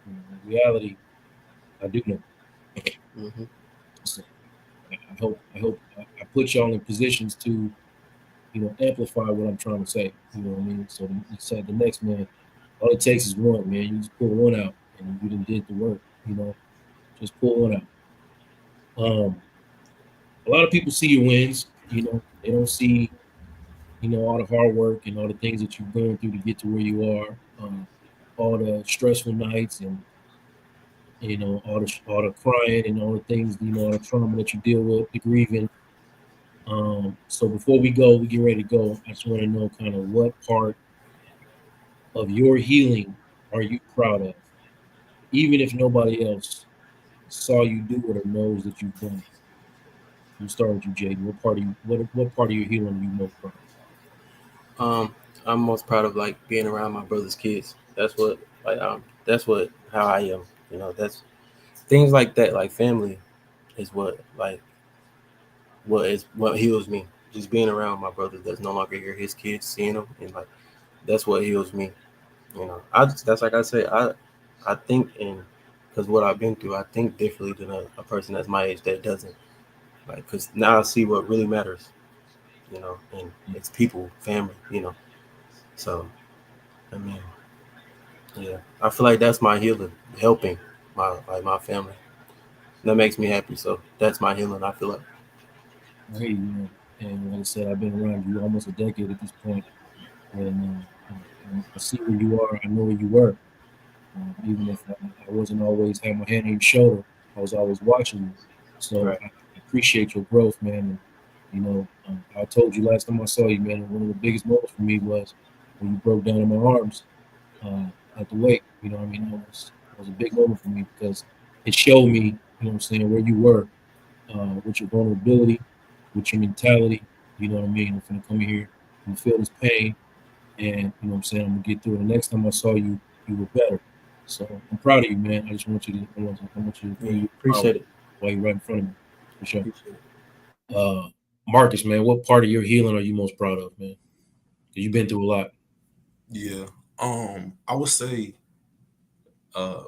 in reality, I do know. Hmm. So I put y'all in positions to amplify what I'm trying to say. You know what I mean? So you said the next man, all it takes is one, man. You just pull one out and you done did the work. Just pull one out. A lot of people see your wins. They don't see all the hard work and all the things that you're going through to get to where you are. All the stressful nights and all the crying and all the things, all the trauma that you deal with, the grieving. So before we get ready to go. I just want to know kind of what part of your healing are you proud of, even if nobody else saw you do it or knows that you've done it. I'm starting with you, Jaden. What part of your healing are you most proud of? Um, I'm most proud of like being around my brother's kids. That's what how I am. That's things like that. Like family is what heals me. Just being around my brother that's no longer here, his kids, seeing them, and like that's what heals me. That's like I say, I think in because what I've been through, I think differently than a person that's my age that doesn't. Like, because now I see what really matters, and it's people, family. So I mean, yeah, I feel like that's my healing, helping my family. That makes me happy. So that's my healing. I feel like. I hear you, man. And like I said, I've been around you almost a decade at this point, and I see where you are. I know where you were. Even if I wasn't always had my hand on your shoulder, I was always watching you. So Right. I appreciate your growth, man. And I told you last time I saw you, man. One of the biggest moments for me was when you broke down in my arms uh, at the wake. You know what I mean? That was a big moment for me because it showed me, what I'm saying, where you were with your vulnerability, with your mentality. You know what I mean? I'm gonna come in here and feel this pain, and what I'm saying, I'm gonna get through it. The next time I saw you, you were better. So I'm proud of you, man. I just want you to, I want you to know Yeah. you're proud Appreciate it. while you're right in front of me, for sure. Appreciate it. Uh, Marcus, man, what part of your healing are you most proud of, man? Because you've been through a lot. Yeah. I would say uh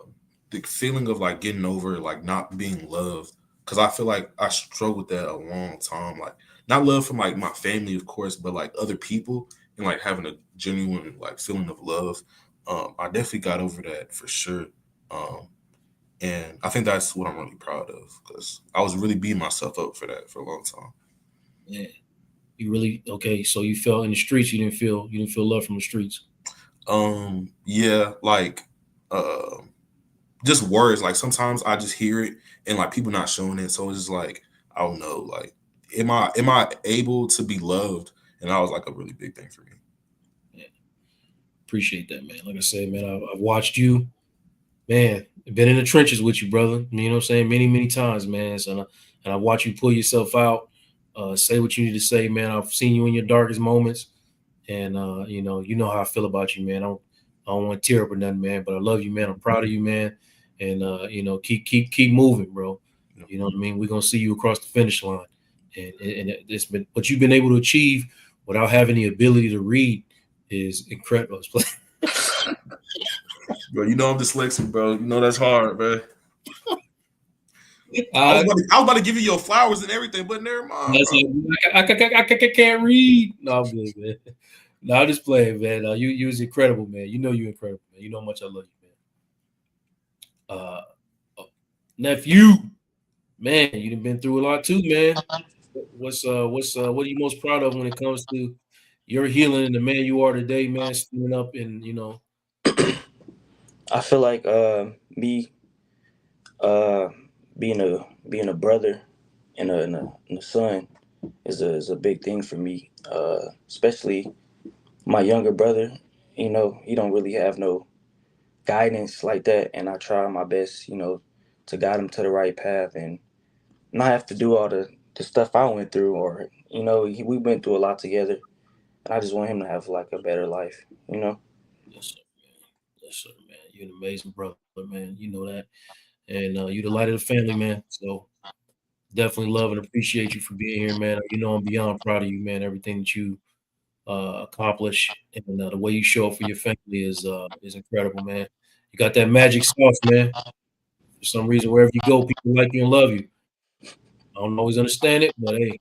the feeling of like getting over like not being loved, because I feel like I struggled with that a long time, like not love from like my family of course, but like other people, and like having a genuine like feeling of love. I definitely got over that for sure. And I think that's what I'm really proud of because I was really beating myself up for that for a long time. Yeah. You really okay? So you felt in the streets. You didn't feel love from the streets. Yeah, like just words. Like sometimes I just hear it and like people not showing it. So it's just like I don't know, like am I able to be loved? And that was like a really big thing for me. Yeah. Appreciate that, man. Like I said, man, I've watched you, man. Been in the trenches with you, brother. You know what I'm saying? Many times, man. So, and I watch you pull yourself out, say what you need to say, man. I've seen you in your darkest moments, and you know how I feel about you, man. I don't want to tear up or nothing, man. But I love you, man. I'm proud of you, man. And keep moving, bro. Yeah. You know what I mean? We're gonna see you across the finish line, and it's been what you've been able to achieve without having the ability to read is incredible. Bro, you know I'm dyslexic, bro. You know that's hard, bro. Uh, I was about to give you your flowers and everything, but never mind, That's bro. I can't read. No, I'm good, man. No, I'm just playing, man. You was incredible, man. You know you're incredible, man. You know how much I love you, man. Nephew, man, you done been through a lot too, man. What are you most proud of when it comes to your healing and the man you are today, man? Stepping up and I feel like me uh, being a brother and a son is a big thing for me. Especially my younger brother. You know, he don't really have no guidance like that, and I try my best, to guide him to the right path and not have to do all the stuff I went through, or we went through a lot together, and I just want him to have like a better life. yes, sir, man. Yes, sir, man. You're an amazing brother, man. You know that, and you're the light of the family, man. So definitely love and appreciate you for being here, man. You know I'm beyond proud of you, man. Everything that you accomplish and the way you show up for your family is incredible, man. You got that magic sauce, man. For some reason, wherever you go, people like you and love you. I don't always understand it, but hey,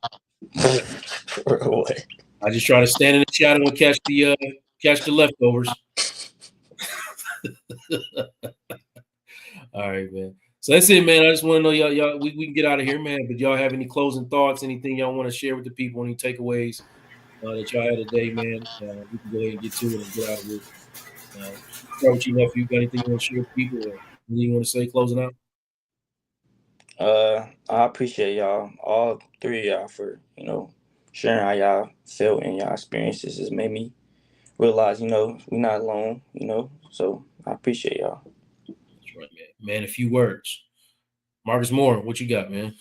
What? I just try to stand in the shadow and catch the leftovers. All right, man. So that's it, man. I just want to know y'all. We can get out of here, man. But y'all have any closing thoughts? Anything y'all want to share with the people? Any takeaways that y'all had today, man? We can go ahead and get to it and get out of here. Start with you, nephew. Got anything you want to share with people, or anything you want to say closing out? I appreciate y'all, all three of y'all, for sharing how y'all felt and y'all experiences. Has made me realize, we're not alone. So I appreciate y'all. That's right, man. Man, a few words. Marcus Moore, what you got, man?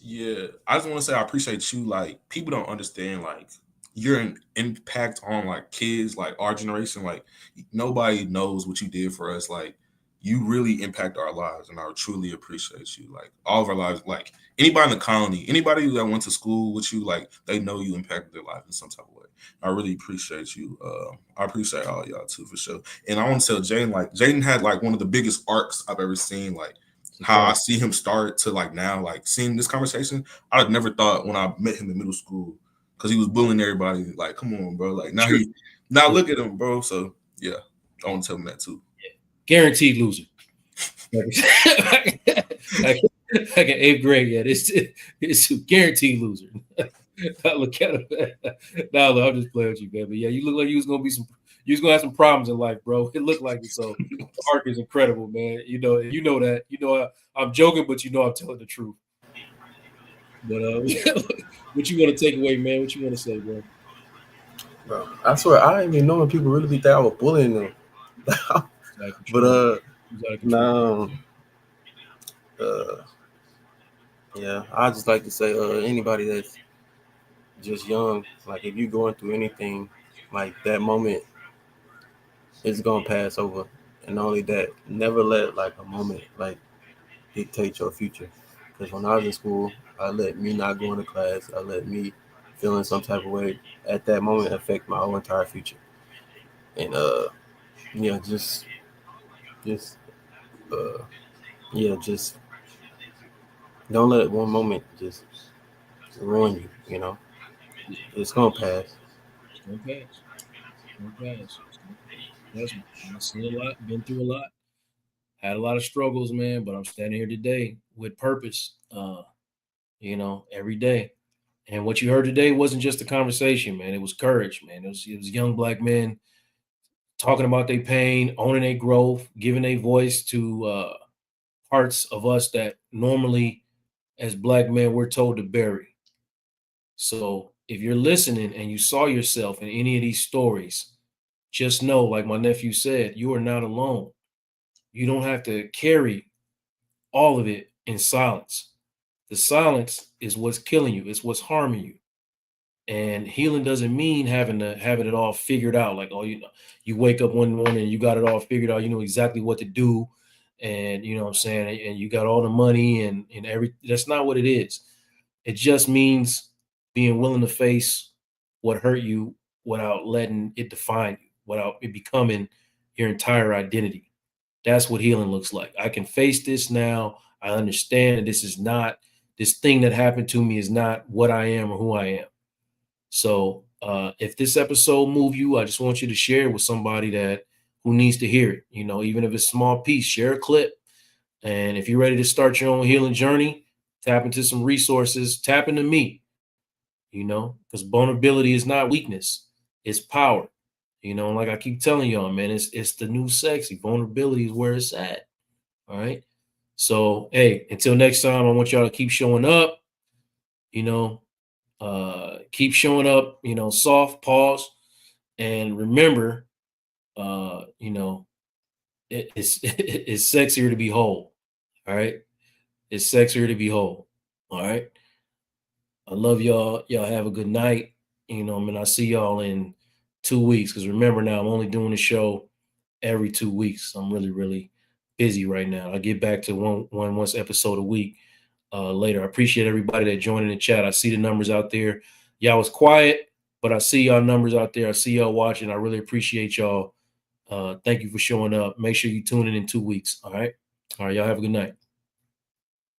Yeah, I just want to say I appreciate you. Like, people don't understand, like, you're an impact on like kids, like our generation. Like, nobody knows what you did for us. Like, you really impact our lives, and I truly appreciate you. Like, all of our lives. Like, anybody in the colony, anybody that went to school with you, like, they know you impacted their life in some type of way. I really appreciate you. I appreciate all y'all too, for sure. And I want to tell Jaden, like, Jaden had like one of the biggest arcs I've ever seen. Like, how I see him start to like now, like seeing this conversation, I'd never thought when I met him in middle school, because he was bullying everybody. Like, come on, bro. Like, now look at him, bro. So yeah, I want to tell him that too. Guaranteed loser. Like an eighth grade, yeah. It's a guaranteed loser. Look at him. No, look, I'm just playing with you, man. But yeah, you look like you was gonna have some problems in life, bro. It looked like it. So the arc is incredible, man. You know that. I'm joking, but I'm telling the truth. But what you want to take away, man? What you want to say, bro? Bro, I swear I didn't even know when people really think I was bullying them. But now, yeah, I just like to say, anybody that's just young, like if you're going through anything, like that moment is gonna pass over. And not only that, never let like a moment like dictate your future. Because when I was in school, I let me not going to class, I let me feeling some type of way at that moment affect my whole entire future. And yeah, just uh just don't let one moment just ruin you, It's gonna pass. Don't pass. Don't pass. Trust me. I've seen a lot, been through a lot, had a lot of struggles, man, but I'm standing here today with purpose, every day. And what you heard today wasn't just a conversation, man. It was courage, man. It was young black men talking about their pain, owning their growth, giving a voice to parts of us that normally, as black men, we're told to bury. So if you're listening and you saw yourself in any of these stories, just know, like my nephew said, you are not alone. You don't have to carry all of it in silence. The silence is what's killing you. It's what's harming you. And healing doesn't mean having it all figured out. Like, oh, you wake up one morning and you got it all figured out. You know exactly what to do, and you know what I'm saying, and you got all the money and every. That's not what it is. It just means being willing to face what hurt you without letting it define you, without it becoming your entire identity. That's what healing looks like. I can face this now. I understand that this thing that happened to me is not what I am or who I am. So if this episode moved you, I just want you to share it with somebody who needs to hear it. Even if it's a small piece, share a clip. And if you're ready to start your own healing journey, tap into some resources, tap into me, because vulnerability is not weakness, it's power. Like I keep telling y'all, man, it's the new sexy. Vulnerability is where it's at. All right. So, hey, until next time, I want y'all to keep showing up, keep showing up, soft, pause, and remember, it's sexier to be whole. All right. It's sexier to be whole. All right. I love y'all. Y'all have a good night. I'll see y'all in 2 weeks. Because remember now, I'm only doing the show every 2 weeks. I'm really, really busy right now. I'll get back to once episode a week later. I appreciate everybody that joined in the chat. I see the numbers out there. Y'all was quiet, but I see y'all numbers out there. I see y'all watching. I really appreciate y'all. Thank you for showing up. Make sure you tune in 2 weeks. All right. All right. Y'all have a good night.